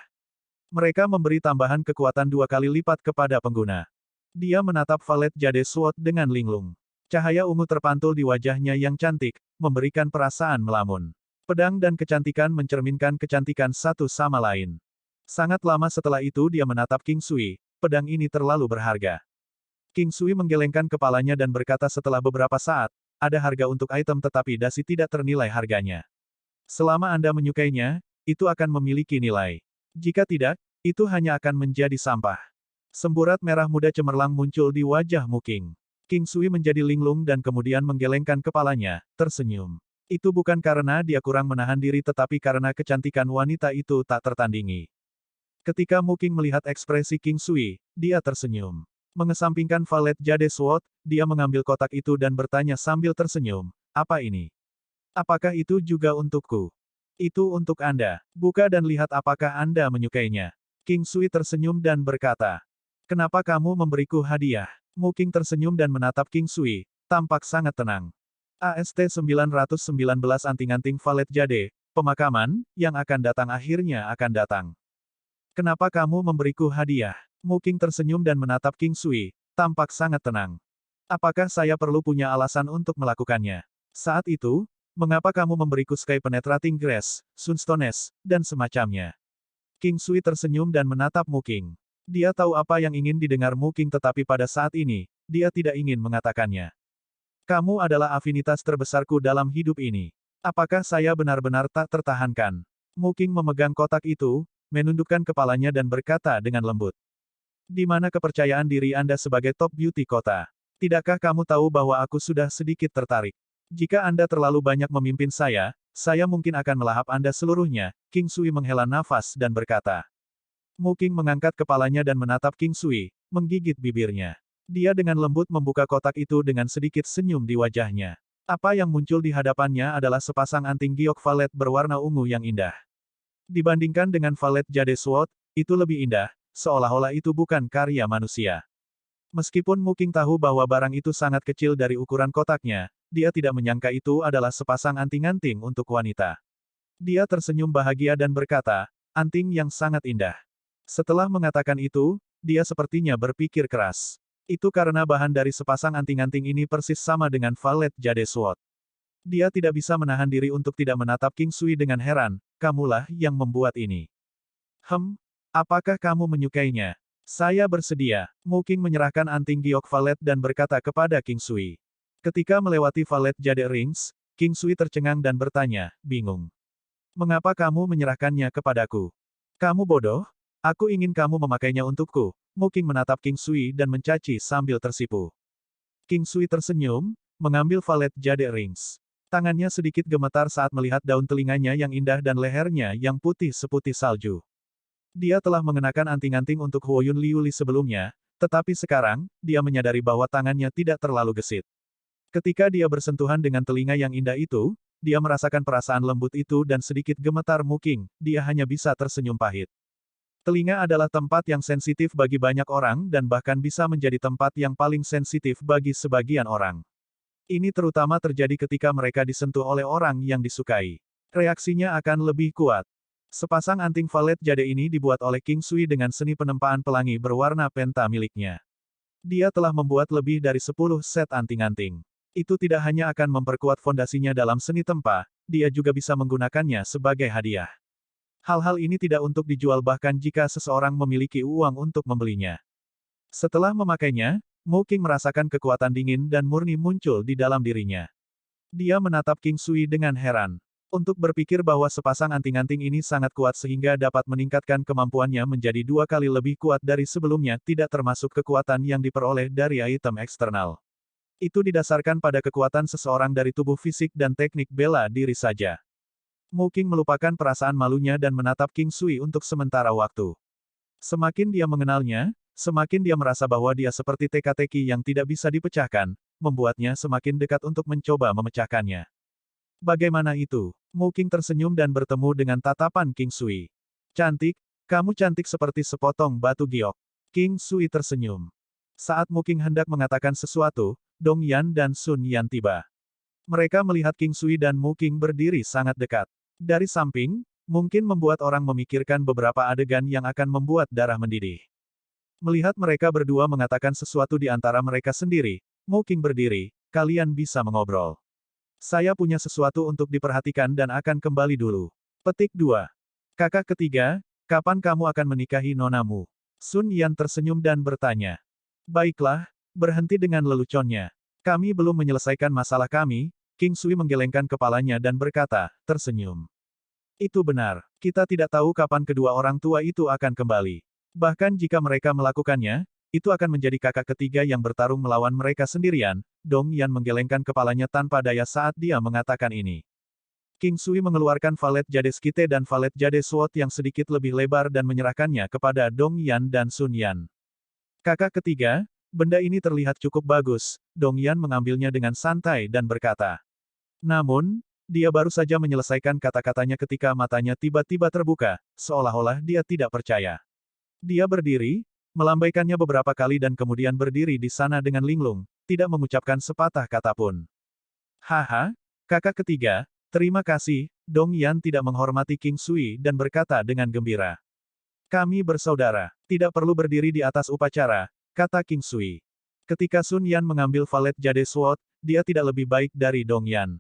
Mereka memberi tambahan kekuatan 2 kali lipat kepada pengguna. Dia menatap valet jade sword dengan linglung. Cahaya ungu terpantul di wajahnya yang cantik, memberikan perasaan melamun. Pedang dan kecantikan mencerminkan kecantikan satu sama lain. Sangat lama setelah itu dia menatap King Sui, pedang ini terlalu berharga. King Sui menggelengkan kepalanya dan berkata setelah beberapa saat, ada harga untuk item tetapi dasi tidak ternilai harganya. Selama Anda menyukainya, itu akan memiliki nilai. Jika tidak, itu hanya akan menjadi sampah. Semburat merah muda cemerlang muncul di wajah Mu King. King Sui menjadi linglung dan kemudian menggelengkan kepalanya, tersenyum. Itu bukan karena dia kurang menahan diri tetapi karena kecantikan wanita itu tak tertandingi. Ketika Mu King melihat ekspresi King Sui, dia tersenyum. Mengesampingkan valet jade sword, dia mengambil kotak itu dan bertanya sambil tersenyum, apa ini? Apakah itu juga untukku? Itu untuk Anda. Buka dan lihat apakah Anda menyukainya. King Sui tersenyum dan berkata. Kenapa kamu memberiku hadiah? Mu Qing tersenyum dan menatap King Sui, tampak sangat tenang. AST 919 anting-anting Valet Jade, pemakaman, yang akan datang akhirnya akan datang. Kenapa kamu memberiku hadiah? Mu Qing tersenyum dan menatap King Sui, tampak sangat tenang. Apakah saya perlu punya alasan untuk melakukannya? Saat itu, mengapa kamu memberiku Sky Penetrating Grace, Sunstones, dan semacamnya? King Sui tersenyum dan menatap Mu Qing. Dia tahu apa yang ingin didengar Mu Qing tetapi pada saat ini, dia tidak ingin mengatakannya. Kamu adalah afinitas terbesarku dalam hidup ini. Apakah saya benar-benar tak tertahankan? Mu Qing memegang kotak itu, menundukkan kepalanya dan berkata dengan lembut. Di mana kepercayaan diri Anda sebagai top beauty kota? Tidakkah kamu tahu bahwa aku sudah sedikit tertarik? Jika Anda terlalu banyak memimpin saya mungkin akan melahap Anda seluruhnya. King Sui menghela nafas dan berkata. Mu Qing mengangkat kepalanya dan menatap King Sui, menggigit bibirnya. Dia dengan lembut membuka kotak itu dengan sedikit senyum di wajahnya. Apa yang muncul di hadapannya adalah sepasang anting giok valet berwarna ungu yang indah. Dibandingkan dengan Valet Jade Sword, itu lebih indah, seolah-olah itu bukan karya manusia. Meskipun Mu Qing tahu bahwa barang itu sangat kecil dari ukuran kotaknya, dia tidak menyangka itu adalah sepasang anting-anting untuk wanita. Dia tersenyum bahagia dan berkata, anting yang sangat indah. Setelah mengatakan itu, dia sepertinya berpikir keras. Itu karena bahan dari sepasang anting-anting ini persis sama dengan Valet Jade Sword. Dia tidak bisa menahan diri untuk tidak menatap King Sui dengan heran, kamulah yang membuat ini. Apakah kamu menyukainya? Saya bersedia. Mu Qing menyerahkan anting giok valet dan berkata kepada King Sui. Ketika melewati Valet Jade Rings, King Sui tercengang dan bertanya, bingung. Mengapa kamu menyerahkannya kepadaku? Kamu bodoh? Aku ingin kamu memakainya untukku. Mu Qing menatap King Sui dan mencaci sambil tersipu. King Sui tersenyum, mengambil Valet Jade Rings. Tangannya sedikit gemetar saat melihat daun telinganya yang indah dan lehernya yang putih seputih salju. Dia telah mengenakan anting-anting untuk Huoyun Liuli sebelumnya, tetapi sekarang, dia menyadari bahwa tangannya tidak terlalu gesit. Ketika dia bersentuhan dengan telinga yang indah itu, dia merasakan perasaan lembut itu dan sedikit gemetar Mu Qing, dia hanya bisa tersenyum pahit. Telinga adalah tempat yang sensitif bagi banyak orang dan bahkan bisa menjadi tempat yang paling sensitif bagi sebagian orang. Ini terutama terjadi ketika mereka disentuh oleh orang yang disukai. Reaksinya akan lebih kuat. Sepasang anting Valet Jade ini dibuat oleh King Sui dengan seni penempaan pelangi berwarna penta miliknya. Dia telah membuat lebih dari 10 set anting-anting. Itu tidak hanya akan memperkuat fondasinya dalam seni tempa, dia juga bisa menggunakannya sebagai hadiah. Hal-hal ini tidak untuk dijual bahkan jika seseorang memiliki uang untuk membelinya. Setelah memakainya, Mu Qing merasakan kekuatan dingin dan murni muncul di dalam dirinya. Dia menatap King Sui dengan heran. Untuk berpikir bahwa sepasang anting-anting ini sangat kuat sehingga dapat meningkatkan kemampuannya menjadi 2 kali lebih kuat dari sebelumnya tidak termasuk kekuatan yang diperoleh dari item eksternal. Itu didasarkan pada kekuatan seseorang dari tubuh fisik dan teknik bela diri saja. Mu Qing melupakan perasaan malunya dan menatap King Sui untuk sementara waktu. Semakin dia mengenalnya, semakin dia merasa bahwa dia seperti teka-teki yang tidak bisa dipecahkan, membuatnya semakin dekat untuk mencoba memecahkannya. Bagaimana itu? Mu Qing tersenyum dan bertemu dengan tatapan King Sui. Cantik, kamu cantik seperti sepotong batu giok. King Sui tersenyum. Saat Mu Qing hendak mengatakan sesuatu, Dong Yan dan Sun Yan tiba. Mereka melihat King Sui dan Mu Qing berdiri sangat dekat. Dari samping, mungkin membuat orang memikirkan beberapa adegan yang akan membuat darah mendidih. Melihat mereka berdua mengatakan sesuatu di antara mereka sendiri, Mu Qing berdiri, kalian bisa mengobrol. Saya punya sesuatu untuk diperhatikan dan akan kembali dulu. Petik 2. Kakak ketiga, kapan kamu akan menikahi nonamu? Sun Yan tersenyum dan bertanya. Baiklah, berhenti dengan leluconnya. Kami belum menyelesaikan masalah kami. King Sui menggelengkan kepalanya dan berkata, tersenyum. Itu benar, kita tidak tahu kapan kedua orang tua itu akan kembali. Bahkan jika mereka melakukannya, itu akan menjadi kakak ketiga yang bertarung melawan mereka sendirian. Dong Yan menggelengkan kepalanya tanpa daya saat dia mengatakan ini. King Sui mengeluarkan Valet Jade Skite dan Valet Jade Sword yang sedikit lebih lebar dan menyerahkannya kepada Dong Yan dan Sun Yan. Kakak ketiga, benda ini terlihat cukup bagus. Dong Yan mengambilnya dengan santai dan berkata. Namun, dia baru saja menyelesaikan kata-katanya ketika matanya tiba-tiba terbuka, seolah-olah dia tidak percaya. Dia berdiri, melambaikannya beberapa kali dan kemudian berdiri di sana dengan linglung, tidak mengucapkan sepatah kata pun. Haha, kakak ketiga, terima kasih. Dong Yan tidak menghormati King Sui dan berkata dengan gembira. Kami bersaudara, tidak perlu berdiri di atas upacara, kata King Sui. Ketika Sun Yan mengambil valet Jade Sword, dia tidak lebih baik dari Dong Yan.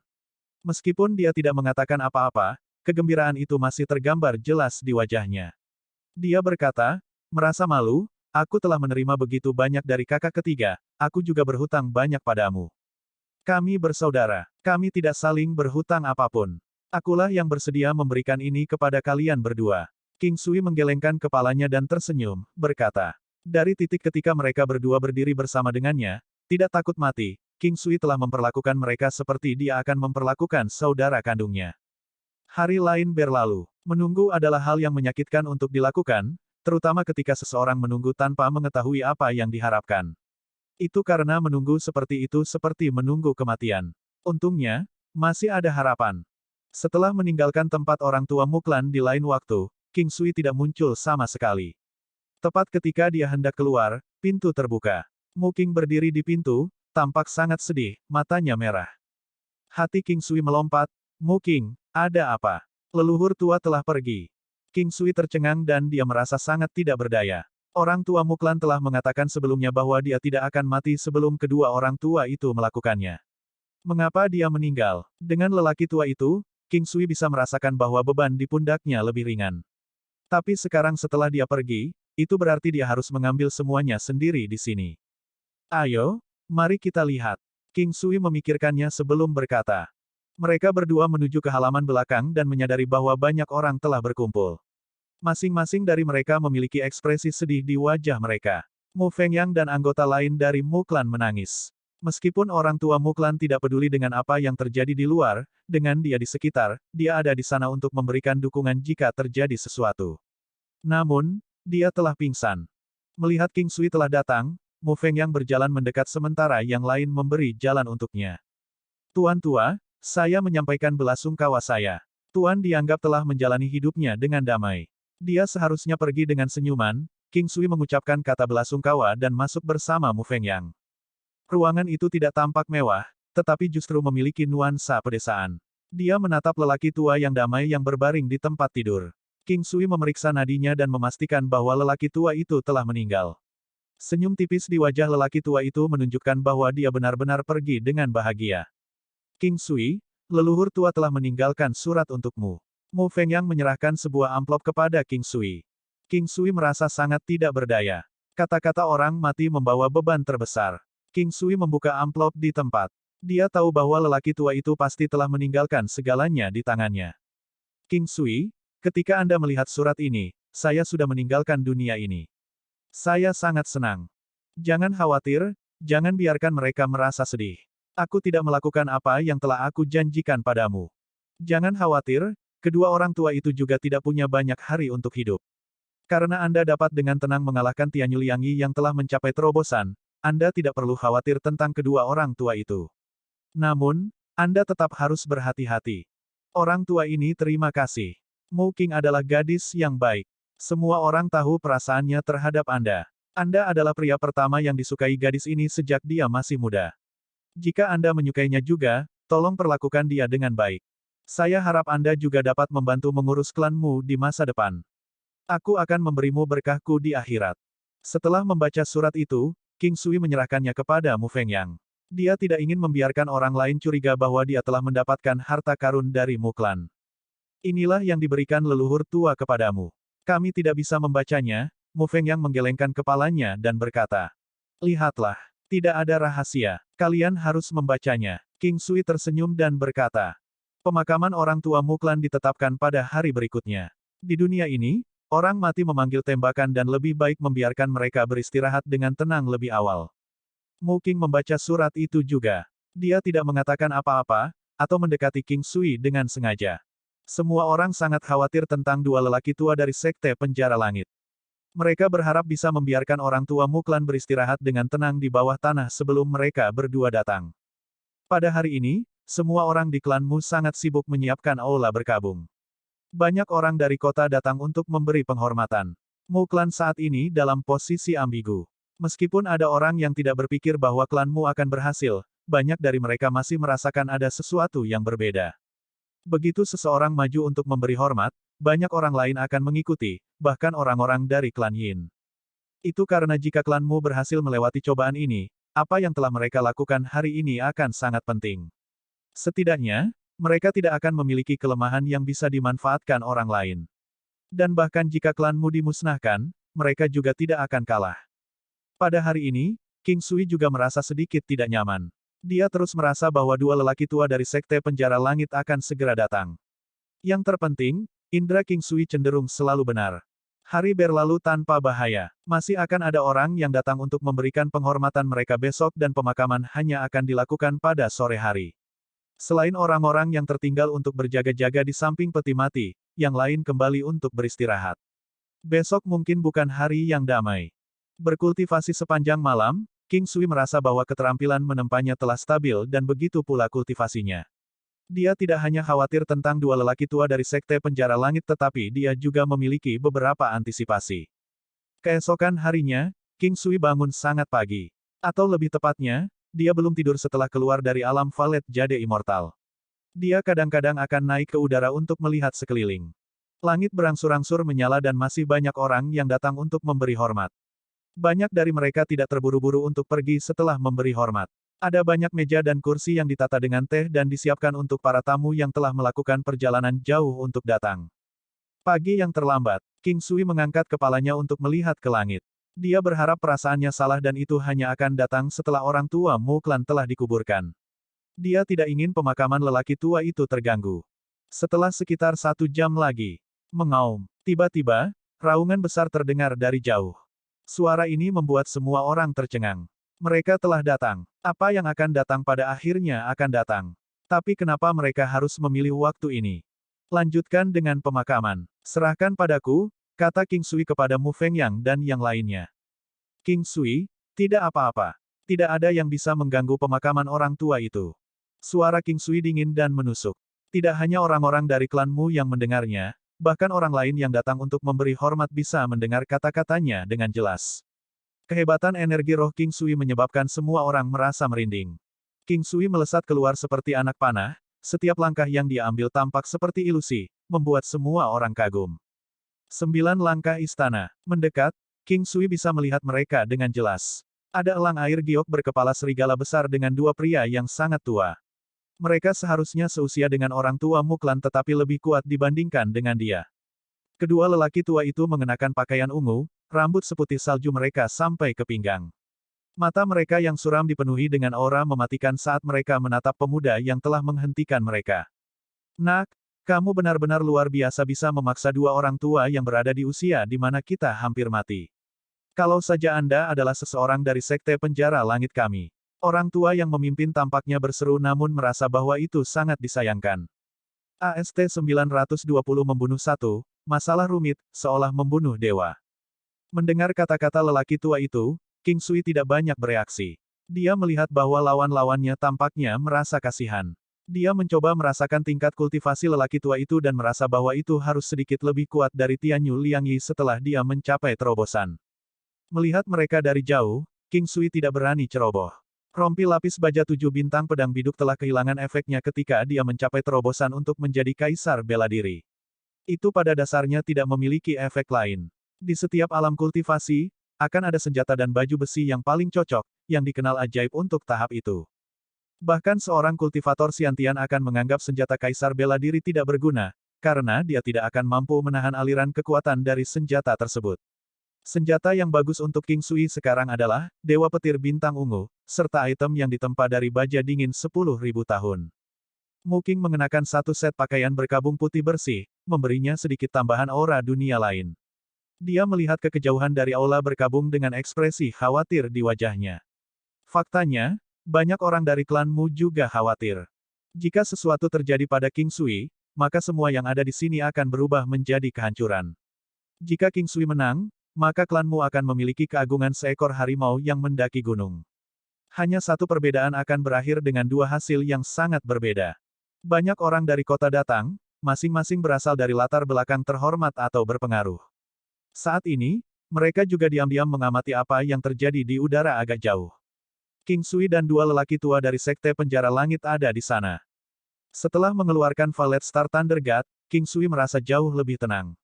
Meskipun dia tidak mengatakan apa-apa, kegembiraan itu masih tergambar jelas di wajahnya. Dia berkata, merasa malu, aku telah menerima begitu banyak dari kakak ketiga, aku juga berhutang banyak padamu. Kami bersaudara, kami tidak saling berhutang apapun. Akulah yang bersedia memberikan ini kepada kalian berdua. King Sui menggelengkan kepalanya dan tersenyum, berkata. Dari titik ketika mereka berdua berdiri bersama dengannya, tidak takut mati, King Sui telah memperlakukan mereka seperti dia akan memperlakukan saudara kandungnya. Hari lain berlalu. Menunggu adalah hal yang menyakitkan untuk dilakukan, terutama ketika seseorang menunggu tanpa mengetahui apa yang diharapkan. Itu karena menunggu seperti itu seperti menunggu kematian. Untungnya, masih ada harapan. Setelah meninggalkan tempat orang tua Muklan di lain waktu, King Sui tidak muncul sama sekali. Tepat ketika dia hendak keluar, pintu terbuka. Mu King berdiri di pintu, tampak sangat sedih, matanya merah. Hati King Sui melompat, Mu King, ada apa? Leluhur tua telah pergi. King Sui tercengang dan dia merasa sangat tidak berdaya. Orang tua Muklan telah mengatakan sebelumnya bahwa dia tidak akan mati sebelum kedua orang tua itu melakukannya. Mengapa dia meninggal? Dengan lelaki tua itu, King Sui bisa merasakan bahwa beban di pundaknya lebih ringan. Tapi sekarang setelah dia pergi, itu berarti dia harus mengambil semuanya sendiri di sini. Ayo, mari kita lihat. King Sui memikirkannya sebelum berkata. Mereka berdua menuju ke halaman belakang dan menyadari bahwa banyak orang telah berkumpul. Masing-masing dari mereka memiliki ekspresi sedih di wajah mereka. Mu Fengyang dan anggota lain dari Muklan menangis. Meskipun orang tua Muklan tidak peduli dengan apa yang terjadi di luar, dengan dia di sekitar, dia ada di sana untuk memberikan dukungan jika terjadi sesuatu. Namun, dia telah pingsan. Melihat King Sui telah datang, Mu Fengyang berjalan mendekat sementara yang lain memberi jalan untuknya. Tuan tua, saya menyampaikan belasungkawa saya. Tuan dianggap telah menjalani hidupnya dengan damai. Dia seharusnya pergi dengan senyuman. King Sui mengucapkan kata belasungkawa dan masuk bersama Mu Fengyang. Ruangan itu tidak tampak mewah, tetapi justru memiliki nuansa pedesaan. Dia menatap lelaki tua yang damai yang berbaring di tempat tidur. King Sui memeriksa nadinya dan memastikan bahwa lelaki tua itu telah meninggal. Senyum tipis di wajah lelaki tua itu menunjukkan bahwa dia benar-benar pergi dengan bahagia. King Sui, leluhur tua telah meninggalkan surat untukmu. Mu Fengyang menyerahkan sebuah amplop kepada King Sui. King Sui merasa sangat tidak berdaya. Kata-kata orang mati membawa beban terbesar. King Sui membuka amplop di tempat. Dia tahu bahwa lelaki tua itu pasti telah meninggalkan segalanya di tangannya. King Sui, ketika Anda melihat surat ini, saya sudah meninggalkan dunia ini. Saya sangat senang. Jangan khawatir, jangan biarkan mereka merasa sedih. Aku tidak melakukan apa yang telah aku janjikan padamu. Jangan khawatir, kedua orang tua itu juga tidak punya banyak hari untuk hidup. Karena Anda dapat dengan tenang mengalahkan Tianyu Liangyi yang telah mencapai terobosan, Anda tidak perlu khawatir tentang kedua orang tua itu. Namun, Anda tetap harus berhati-hati. Orang tua ini terima kasih. Mu King adalah gadis yang baik. Semua orang tahu perasaannya terhadap Anda. Anda adalah pria pertama yang disukai gadis ini sejak dia masih muda. Jika Anda menyukainya juga, tolong perlakukan dia dengan baik. Saya harap Anda juga dapat membantu mengurus klanmu di masa depan. Aku akan memberimu berkahku di akhirat. Setelah membaca surat itu, King Sui menyerahkannya kepada Mu Fengyang. Dia tidak ingin membiarkan orang lain curiga bahwa dia telah mendapatkan harta karun dari Muklan. Inilah yang diberikan leluhur tua kepadamu. Kami tidak bisa membacanya. Mu Fengyang menggelengkan kepalanya dan berkata. Lihatlah. Tidak ada rahasia. Kalian harus membacanya. King Sui tersenyum dan berkata. Pemakaman orang tua Muklan ditetapkan pada hari berikutnya. Di dunia ini, orang mati memanggil tembakan dan lebih baik membiarkan mereka beristirahat dengan tenang lebih awal. Mu King membaca surat itu juga. Dia tidak mengatakan apa-apa, atau mendekati King Sui dengan sengaja. Semua orang sangat khawatir tentang dua lelaki tua dari Sekte Penjara Langit. Mereka berharap bisa membiarkan orang tua Muklan beristirahat dengan tenang di bawah tanah sebelum mereka berdua datang. Pada hari ini, semua orang di klanmu sangat sibuk menyiapkan aula berkabung. Banyak orang dari kota datang untuk memberi penghormatan. Mu klan saat ini dalam posisi ambigu. Meskipun ada orang yang tidak berpikir bahwa klan Mu akan berhasil, banyak dari mereka masih merasakan ada sesuatu yang berbeda. Begitu seseorang maju untuk memberi hormat, banyak orang lain akan mengikuti, bahkan orang-orang dari klan Yin. Itu karena jika klan Mu berhasil melewati cobaan ini, apa yang telah mereka lakukan hari ini akan sangat penting. Setidaknya, mereka tidak akan memiliki kelemahan yang bisa dimanfaatkan orang lain. Dan bahkan jika klanmu dimusnahkan, mereka juga tidak akan kalah. Pada hari ini, King Sui juga merasa sedikit tidak nyaman. Dia terus merasa bahwa dua lelaki tua dari Sekte Penjara Langit akan segera datang. Yang terpenting, indera King Sui cenderung selalu benar. Hari berlalu tanpa bahaya. Masih akan ada orang yang datang untuk memberikan penghormatan mereka besok dan pemakaman hanya akan dilakukan pada sore hari. Selain orang-orang yang tertinggal untuk berjaga-jaga di samping peti mati, yang lain kembali untuk beristirahat. Besok mungkin bukan hari yang damai. Berkultivasi sepanjang malam, King Sui merasa bahwa keterampilan menempanya telah stabil dan begitu pula kultivasinya. Dia tidak hanya khawatir tentang dua lelaki tua dari Sekte Penjara Langit tetapi dia juga memiliki beberapa antisipasi. Keesokan harinya, King Sui bangun sangat pagi. Atau lebih tepatnya, dia belum tidur setelah keluar dari alam Valet Jade Immortal. Dia kadang-kadang akan naik ke udara untuk melihat sekeliling. Langit berangsur-angsur menyala dan masih banyak orang yang datang untuk memberi hormat. Banyak dari mereka tidak terburu-buru untuk pergi setelah memberi hormat. Ada banyak meja dan kursi yang ditata dengan teh dan disiapkan untuk para tamu yang telah melakukan perjalanan jauh untuk datang. Pagi yang terlambat, King Sui mengangkat kepalanya untuk melihat ke langit. Dia berharap perasaannya salah dan itu hanya akan datang setelah orang tua Mu Klan telah dikuburkan. Dia tidak ingin pemakaman lelaki tua itu terganggu. Setelah sekitar 1 jam lagi, mengaum. Tiba-tiba, raungan besar terdengar dari jauh. Suara ini membuat semua orang tercengang. Mereka telah datang. Apa yang akan datang pada akhirnya akan datang. Tapi kenapa mereka harus memilih waktu ini? Lanjutkan dengan pemakaman. Serahkan padaku, kata King Sui kepada Mu Fengyang dan yang lainnya. King Sui, tidak apa-apa. Tidak ada yang bisa mengganggu pemakaman orang tua itu. Suara King Sui dingin dan menusuk. Tidak hanya orang-orang dari klan Mu yang mendengarnya, bahkan orang lain yang datang untuk memberi hormat bisa mendengar kata-katanya dengan jelas. Kehebatan energi roh King Sui menyebabkan semua orang merasa merinding. King Sui melesat keluar seperti anak panah, setiap langkah yang dia ambil tampak seperti ilusi, membuat semua orang kagum. 9 langkah istana. Mendekat, King Sui bisa melihat mereka dengan jelas. Ada elang air giok berkepala serigala besar dengan dua pria yang sangat tua. Mereka seharusnya seusia dengan orang tua Mu Klan tetapi lebih kuat dibandingkan dengan dia. Kedua lelaki tua itu mengenakan pakaian ungu, rambut seputih salju mereka sampai ke pinggang. Mata mereka yang suram dipenuhi dengan aura mematikan saat mereka menatap pemuda yang telah menghentikan mereka. Nak, kamu benar-benar luar biasa bisa memaksa dua orang tua yang berada di usia di mana kita hampir mati. Kalau saja Anda adalah seseorang dari Sekte Penjara Langit kami. Orang tua yang memimpin tampaknya berseru namun merasa bahwa itu sangat disayangkan. AST 920 membunuh satu, masalah rumit, seolah membunuh dewa. Mendengar kata-kata lelaki tua itu, King Sui tidak banyak bereaksi. Dia melihat bahwa lawan-lawannya tampaknya merasa kasihan. Dia mencoba merasakan tingkat kultivasi lelaki tua itu dan merasa bahwa itu harus sedikit lebih kuat dari Tianyu Liangyi setelah dia mencapai terobosan. Melihat mereka dari jauh, King Sui tidak berani ceroboh. Rompi lapis baja 7 bintang pedang biduk telah kehilangan efeknya ketika dia mencapai terobosan untuk menjadi kaisar bela diri. Itu pada dasarnya tidak memiliki efek lain. Di setiap alam kultivasi, akan ada senjata dan baju besi yang paling cocok, yang dikenal ajaib untuk tahap itu. Bahkan seorang kultivator Xiantian akan menganggap senjata kaisar bela diri tidak berguna, karena dia tidak akan mampu menahan aliran kekuatan dari senjata tersebut. Senjata yang bagus untuk King Sui sekarang adalah Dewa Petir Bintang Ungu, serta item yang ditempa dari baja dingin 10.000 tahun. Mu King mengenakan satu set pakaian berkabung putih bersih, memberinya sedikit tambahan aura dunia lain. Dia melihat ke kejauhan dari aula berkabung dengan ekspresi khawatir di wajahnya. Faktanya, banyak orang dari klan Mu juga khawatir. Jika sesuatu terjadi pada King Sui, maka semua yang ada di sini akan berubah menjadi kehancuran. Jika King Sui menang, maka klanmu akan memiliki keagungan seekor harimau yang mendaki gunung. Hanya satu perbedaan akan berakhir dengan dua hasil yang sangat berbeda. Banyak orang dari kota datang, masing-masing berasal dari latar belakang terhormat atau berpengaruh. Saat ini, mereka juga diam-diam mengamati apa yang terjadi di udara agak jauh. King Sui dan dua lelaki tua dari Sekte Penjara Langit ada di sana. Setelah mengeluarkan Valet Star Thunder God, King Sui merasa jauh lebih tenang.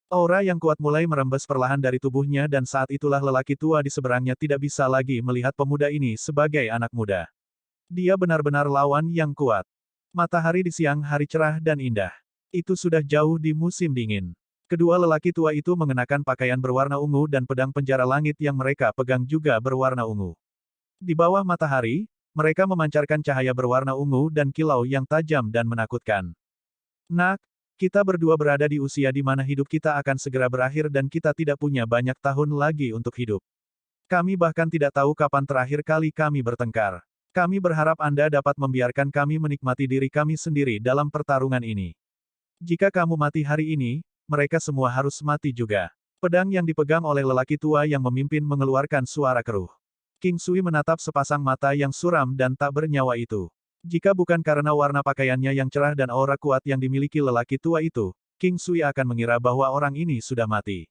Aura yang kuat mulai merembes perlahan dari tubuhnya dan saat itulah lelaki tua di seberangnya tidak bisa lagi melihat pemuda ini sebagai anak muda. Dia benar-benar lawan yang kuat. Matahari di siang hari cerah dan indah. Itu sudah jauh di musim dingin. Kedua lelaki tua itu mengenakan pakaian berwarna ungu dan pedang penjara langit yang mereka pegang juga berwarna ungu. Di bawah matahari, mereka memancarkan cahaya berwarna ungu dan kilau yang tajam dan menakutkan. Nak, kita berdua berada di usia di mana hidup kita akan segera berakhir dan kita tidak punya banyak tahun lagi untuk hidup. Kami bahkan tidak tahu kapan terakhir kali kami bertengkar. Kami berharap Anda dapat membiarkan kami menikmati diri kami sendiri dalam pertarungan ini. Jika kamu mati hari ini, mereka semua harus mati juga. Pedang yang dipegang oleh lelaki tua yang memimpin mengeluarkan suara keruh. King Sui menatap sepasang mata yang suram dan tak bernyawa itu. Jika bukan karena warna pakaiannya yang cerah dan aura kuat yang dimiliki lelaki tua itu, King Sui akan mengira bahwa orang ini sudah mati.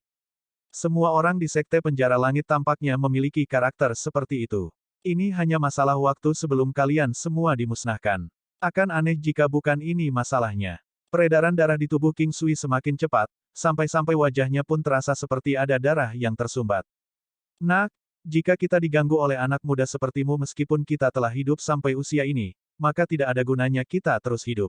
Semua orang di Sekte Penjara Langit tampaknya memiliki karakter seperti itu. Ini hanya masalah waktu sebelum kalian semua dimusnahkan. Akan aneh jika bukan ini masalahnya. Peredaran darah di tubuh King Sui semakin cepat, sampai-sampai wajahnya pun terasa seperti ada darah yang tersumbat. Nak, jika kita diganggu oleh anak muda sepertimu meskipun kita telah hidup sampai usia ini, maka tidak ada gunanya kita terus hidup.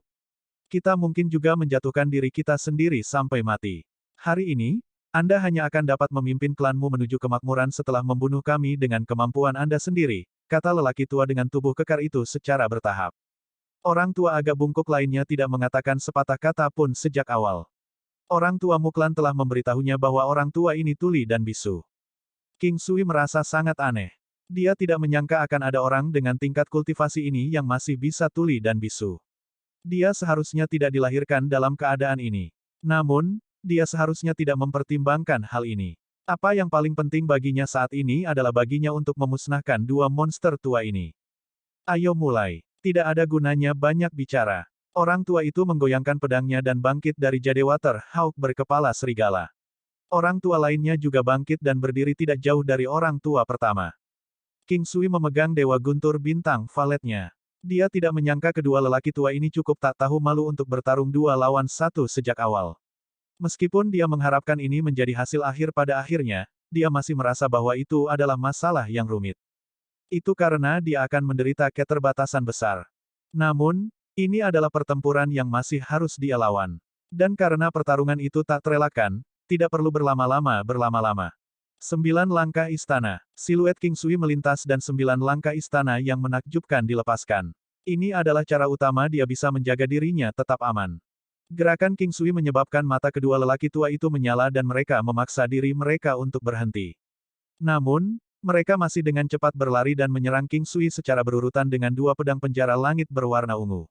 Kita mungkin juga menjatuhkan diri kita sendiri sampai mati. Hari ini, Anda hanya akan dapat memimpin klanmu menuju kemakmuran setelah membunuh kami dengan kemampuan Anda sendiri, kata lelaki tua dengan tubuh kekar itu secara bertahap. Orang tua agak bungkuk lainnya tidak mengatakan sepatah kata pun sejak awal. Orang tua Muklan telah memberitahunya bahwa orang tua ini tuli dan bisu. King Sui merasa sangat aneh. Dia tidak menyangka akan ada orang dengan tingkat kultivasi ini yang masih bisa tuli dan bisu. Dia seharusnya tidak dilahirkan dalam keadaan ini. Namun, dia seharusnya tidak mempertimbangkan hal ini. Apa yang paling penting baginya saat ini adalah baginya untuk memusnahkan dua monster tua ini. Ayo mulai. Tidak ada gunanya banyak bicara. Orang tua itu menggoyangkan pedangnya dan bangkit dari Jadewater Hawk berkepala serigala. Orang tua lainnya juga bangkit dan berdiri tidak jauh dari orang tua pertama. King Sui memegang Dewa Guntur Bintang valetnya. Dia tidak menyangka kedua lelaki tua ini cukup tak tahu malu untuk bertarung 2 lawan 1 sejak awal. Meskipun dia mengharapkan ini menjadi hasil akhir pada akhirnya, dia masih merasa bahwa itu adalah masalah yang rumit. Itu karena dia akan menderita keterbatasan besar. Namun, ini adalah pertempuran yang masih harus dia lawan. Dan karena pertarungan itu tak terelakkan, tidak perlu berlama-lama. 9 langkah istana. Siluet King Sui melintas dan 9 langkah istana yang menakjubkan dilepaskan. Ini adalah cara utama dia bisa menjaga dirinya tetap aman. Gerakan King Sui menyebabkan mata kedua lelaki tua itu menyala dan mereka memaksa diri mereka untuk berhenti. Namun, mereka masih dengan cepat berlari dan menyerang King Sui secara berurutan dengan 2 pedang penjara langit berwarna ungu.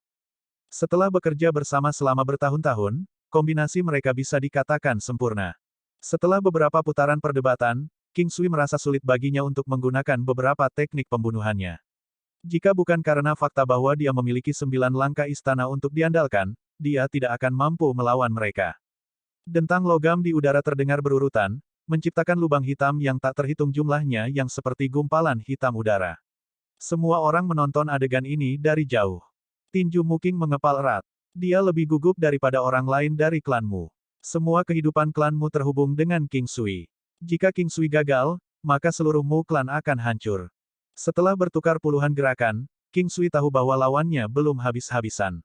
Setelah bekerja bersama selama bertahun-tahun, kombinasi mereka bisa dikatakan sempurna. Setelah beberapa putaran perdebatan, King Sui merasa sulit baginya untuk menggunakan beberapa teknik pembunuhannya. Jika bukan karena fakta bahwa dia memiliki 9 langkah istana untuk diandalkan, dia tidak akan mampu melawan mereka. Dentang logam di udara terdengar berurutan, menciptakan lubang hitam yang tak terhitung jumlahnya yang seperti gumpalan hitam udara. Semua orang menonton adegan ini dari jauh. Tinju Muking mengepal erat. Dia lebih gugup daripada orang lain dari klanmu. Semua kehidupan klanmu terhubung dengan King Sui. Jika King Sui gagal, maka seluruh Mu klan akan hancur. Setelah bertukar puluhan gerakan, King Sui tahu bahwa lawannya belum habis-habisan.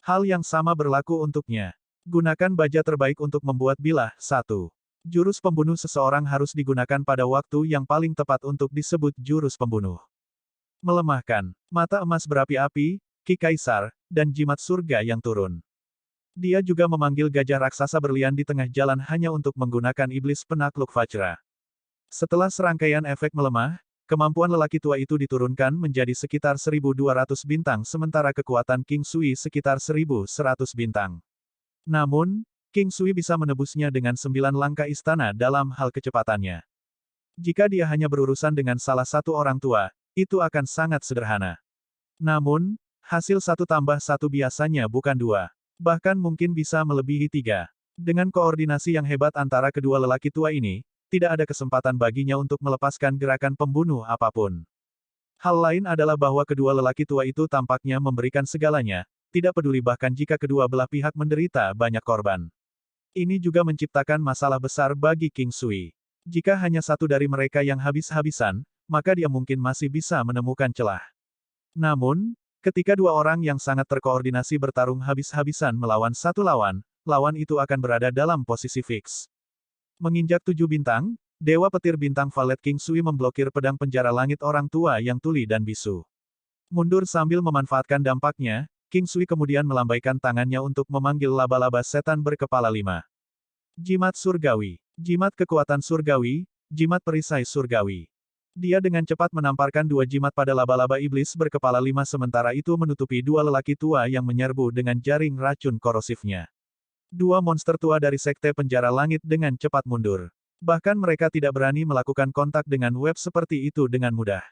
Hal yang sama berlaku untuknya. Gunakan baja terbaik untuk membuat bilah. 1. Jurus pembunuh seseorang harus digunakan pada waktu yang paling tepat untuk disebut jurus pembunuh. Melemahkan. Mata emas berapi-api, Ki Kaisar, dan jimat surga yang turun. Dia juga memanggil gajah raksasa berlian di tengah jalan hanya untuk menggunakan iblis penakluk Vajra. Setelah serangkaian efek melemah, kemampuan lelaki tua itu diturunkan menjadi sekitar 1.200 bintang sementara kekuatan King Sui sekitar 1.100 bintang. Namun, King Sui bisa menebusnya dengan 9 langkah istana dalam hal kecepatannya. Jika dia hanya berurusan dengan salah satu orang tua, itu akan sangat sederhana. Namun, hasil 1 tambah 1 biasanya bukan 2. Bahkan mungkin bisa melebihi 3. Dengan koordinasi yang hebat antara kedua lelaki tua ini, tidak ada kesempatan baginya untuk melepaskan gerakan pembunuh apapun. Hal lain adalah bahwa kedua lelaki tua itu tampaknya memberikan segalanya, tidak peduli bahkan jika kedua belah pihak menderita banyak korban. Ini juga menciptakan masalah besar bagi King Sui. Jika hanya satu dari mereka yang habis-habisan, maka dia mungkin masih bisa menemukan celah. Namun, ketika dua orang yang sangat terkoordinasi bertarung habis-habisan melawan satu lawan, lawan itu akan berada dalam posisi fix. Menginjak 7 bintang, Dewa Petir Bintang Valet King Sui memblokir pedang penjara langit orang tua yang tuli dan bisu. Mundur sambil memanfaatkan dampaknya, King Sui kemudian melambaikan tangannya untuk memanggil laba-laba setan berkepala 5. Jimat Surgawi. Jimat Kekuatan Surgawi, Jimat Perisai Surgawi. Dia dengan cepat menamparkan dua jimat pada laba-laba iblis berkepala 5 sementara itu menutupi dua lelaki tua yang menyerbu dengan jaring racun korosifnya. Dua monster tua dari Sekte Penjara Langit dengan cepat mundur. Bahkan mereka tidak berani melakukan kontak dengan web seperti itu dengan mudah.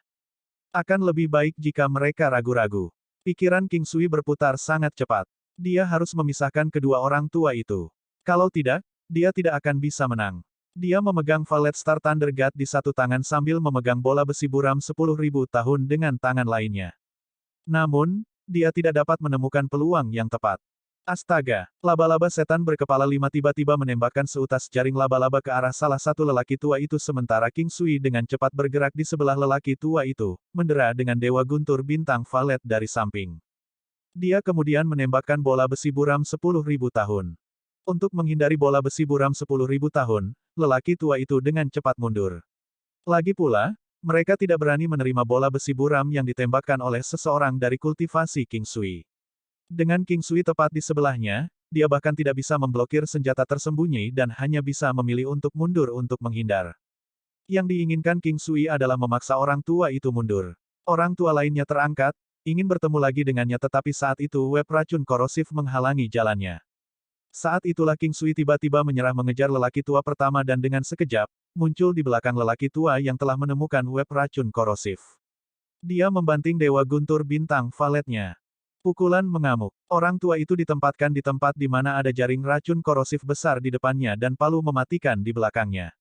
Akan lebih baik jika mereka ragu-ragu. Pikiran King Sui berputar sangat cepat. Dia harus memisahkan kedua orang tua itu. Kalau tidak, dia tidak akan bisa menang. Dia memegang Valet Star Thunder God di satu tangan sambil memegang bola besi buram 10.000 tahun dengan tangan lainnya. Namun, dia tidak dapat menemukan peluang yang tepat. Astaga, laba-laba setan berkepala 5 tiba-tiba menembakkan seutas jaring laba-laba ke arah salah satu lelaki tua itu sementara King Sui dengan cepat bergerak di sebelah lelaki tua itu, mendera dengan Dewa Guntur Bintang Valet dari samping. Dia kemudian menembakkan bola besi buram 10.000 tahun. Untuk menghindari bola besi buram 10.000 tahun, lelaki tua itu dengan cepat mundur. Lagi pula, mereka tidak berani menerima bola besi buram yang ditembakkan oleh seseorang dari kultivasi King Sui. Dengan King Sui tepat di sebelahnya, dia bahkan tidak bisa memblokir senjata tersembunyi dan hanya bisa memilih untuk mundur untuk menghindar. Yang diinginkan King Sui adalah memaksa orang tua itu mundur. Orang tua lainnya terangkat, ingin bertemu lagi dengannya tetapi saat itu web racun korosif menghalangi jalannya. Saat itulah King Sui tiba-tiba menyerah mengejar lelaki tua pertama dan dengan sekejap, muncul di belakang lelaki tua yang telah menemukan web racun korosif. Dia membanting Dewa Guntur Bintang Valetnya. Pukulan mengamuk. Orang tua itu ditempatkan di tempat di mana ada jaring racun korosif besar di depannya dan palu mematikan di belakangnya.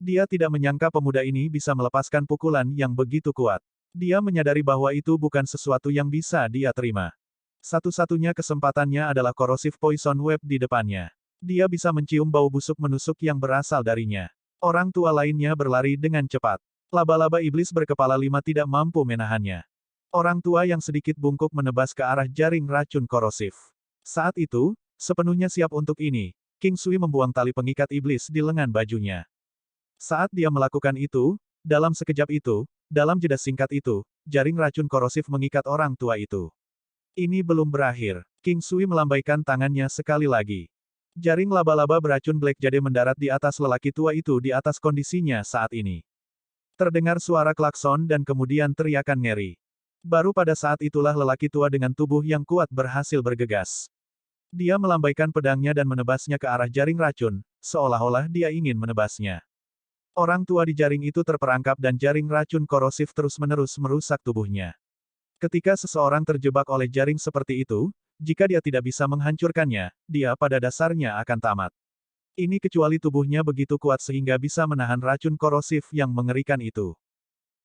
Dia tidak menyangka pemuda ini bisa melepaskan pukulan yang begitu kuat. Dia menyadari bahwa itu bukan sesuatu yang bisa dia terima. Satu-satunya kesempatannya adalah korosif poison web di depannya. Dia bisa mencium bau busuk menusuk yang berasal darinya. Orang tua lainnya berlari dengan cepat. Laba-laba iblis berkepala 5 tidak mampu menahannya. Orang tua yang sedikit bungkuk menebas ke arah jaring racun korosif. Saat itu, sepenuhnya siap untuk ini, King Sui membuang tali pengikat iblis di lengan bajunya. Saat dia melakukan itu, dalam sekejap itu, dalam jeda singkat itu, jaring racun korosif mengikat orang tua itu. Ini belum berakhir. King Sui melambaikan tangannya sekali lagi. Jaring laba-laba beracun Black Jade mendarat di atas lelaki tua itu di atas kondisinya saat ini. Terdengar suara klakson dan kemudian teriakan ngeri. Baru pada saat itulah lelaki tua dengan tubuh yang kuat berhasil bergegas. Dia melambaikan pedangnya dan menebasnya ke arah jaring racun, seolah-olah dia ingin menebasnya. Orang tua di jaring itu terperangkap dan jaring racun korosif terus-menerus merusak tubuhnya. Ketika seseorang terjebak oleh jaring seperti itu, jika dia tidak bisa menghancurkannya, dia pada dasarnya akan tamat. Ini kecuali tubuhnya begitu kuat sehingga bisa menahan racun korosif yang mengerikan itu.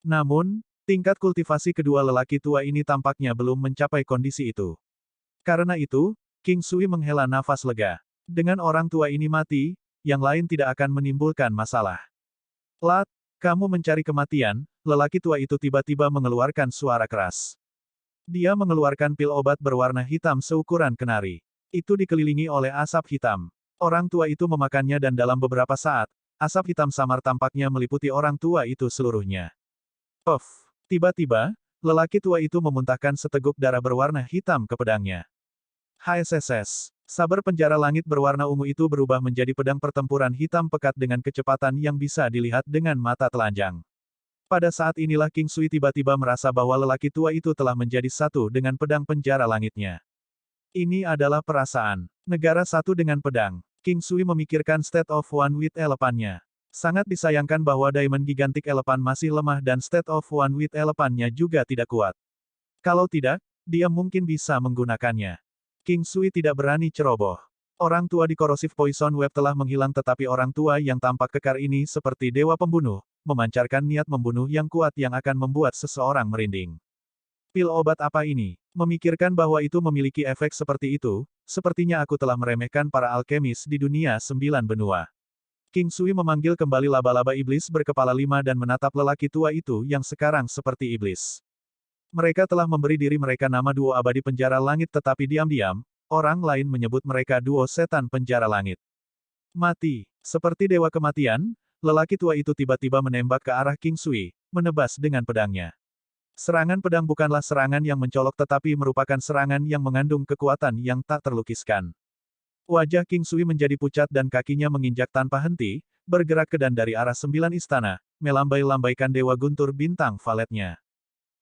Namun, tingkat kultivasi kedua lelaki tua ini tampaknya belum mencapai kondisi itu. Karena itu, King Sui menghela nafas lega. Dengan orang tua ini mati, yang lain tidak akan menimbulkan masalah. Lat, kamu mencari kematian, lelaki tua itu tiba-tiba mengeluarkan suara keras. Dia mengeluarkan pil obat berwarna hitam seukuran kenari. Itu dikelilingi oleh asap hitam. Orang tua itu memakannya dan dalam beberapa saat, asap hitam samar tampaknya meliputi orang tua itu seluruhnya. Puff. Tiba-tiba, lelaki tua itu memuntahkan seteguk darah berwarna hitam ke pedangnya. HSSS. Saber penjara langit berwarna ungu itu berubah menjadi pedang pertempuran hitam pekat dengan kecepatan yang bisa dilihat dengan mata telanjang. Pada saat inilah King Sui tiba-tiba merasa bahwa lelaki tua itu telah menjadi satu dengan pedang penjara langitnya. Ini adalah perasaan negara satu dengan pedang. King Sui memikirkan State of One with Elephant-nya. Sangat disayangkan bahwa Diamond Gigantic Elephant masih lemah dan State of One with Elephant-nya juga tidak kuat. Kalau tidak, dia mungkin bisa menggunakannya. King Sui tidak berani ceroboh. Orang tua di Corrosive Poison Web telah menghilang tetapi orang tua yang tampak kekar ini seperti dewa pembunuh, memancarkan niat membunuh yang kuat yang akan membuat seseorang merinding. Pil obat apa ini? Memikirkan bahwa itu memiliki efek seperti itu, sepertinya aku telah meremehkan para alkemis di dunia 9 benua. King Sui memanggil kembali laba-laba iblis berkepala 5 dan menatap lelaki tua itu yang sekarang seperti iblis. Mereka telah memberi diri mereka nama duo abadi penjara langit tetapi diam-diam, orang lain menyebut mereka duo setan penjara langit. Mati. Seperti dewa kematian, lelaki tua itu tiba-tiba menembak ke arah King Sui, menebas dengan pedangnya. Serangan pedang bukanlah serangan yang mencolok tetapi merupakan serangan yang mengandung kekuatan yang tak terlukiskan. Wajah King Sui menjadi pucat dan kakinya menginjak tanpa henti, bergerak ke dan dari arah 9 istana, melambai-lambaikan dewa guntur bintang valetnya.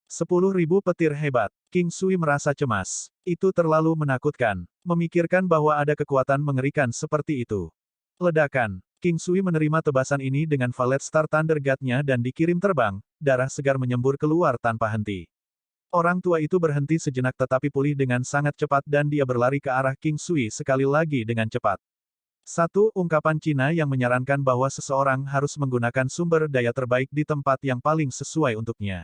10.000 petir hebat. King Sui merasa cemas. Itu terlalu menakutkan. Memikirkan bahwa ada kekuatan mengerikan seperti itu. Ledakan. King Sui menerima tebasan ini dengan Valet Star Thunder God-nya dan dikirim terbang, darah segar menyembur keluar tanpa henti. Orang tua itu berhenti sejenak tetapi pulih dengan sangat cepat dan dia berlari ke arah King Sui sekali lagi dengan cepat. Satu ungkapan Cina yang menyarankan bahwa seseorang harus menggunakan sumber daya terbaik di tempat yang paling sesuai untuknya.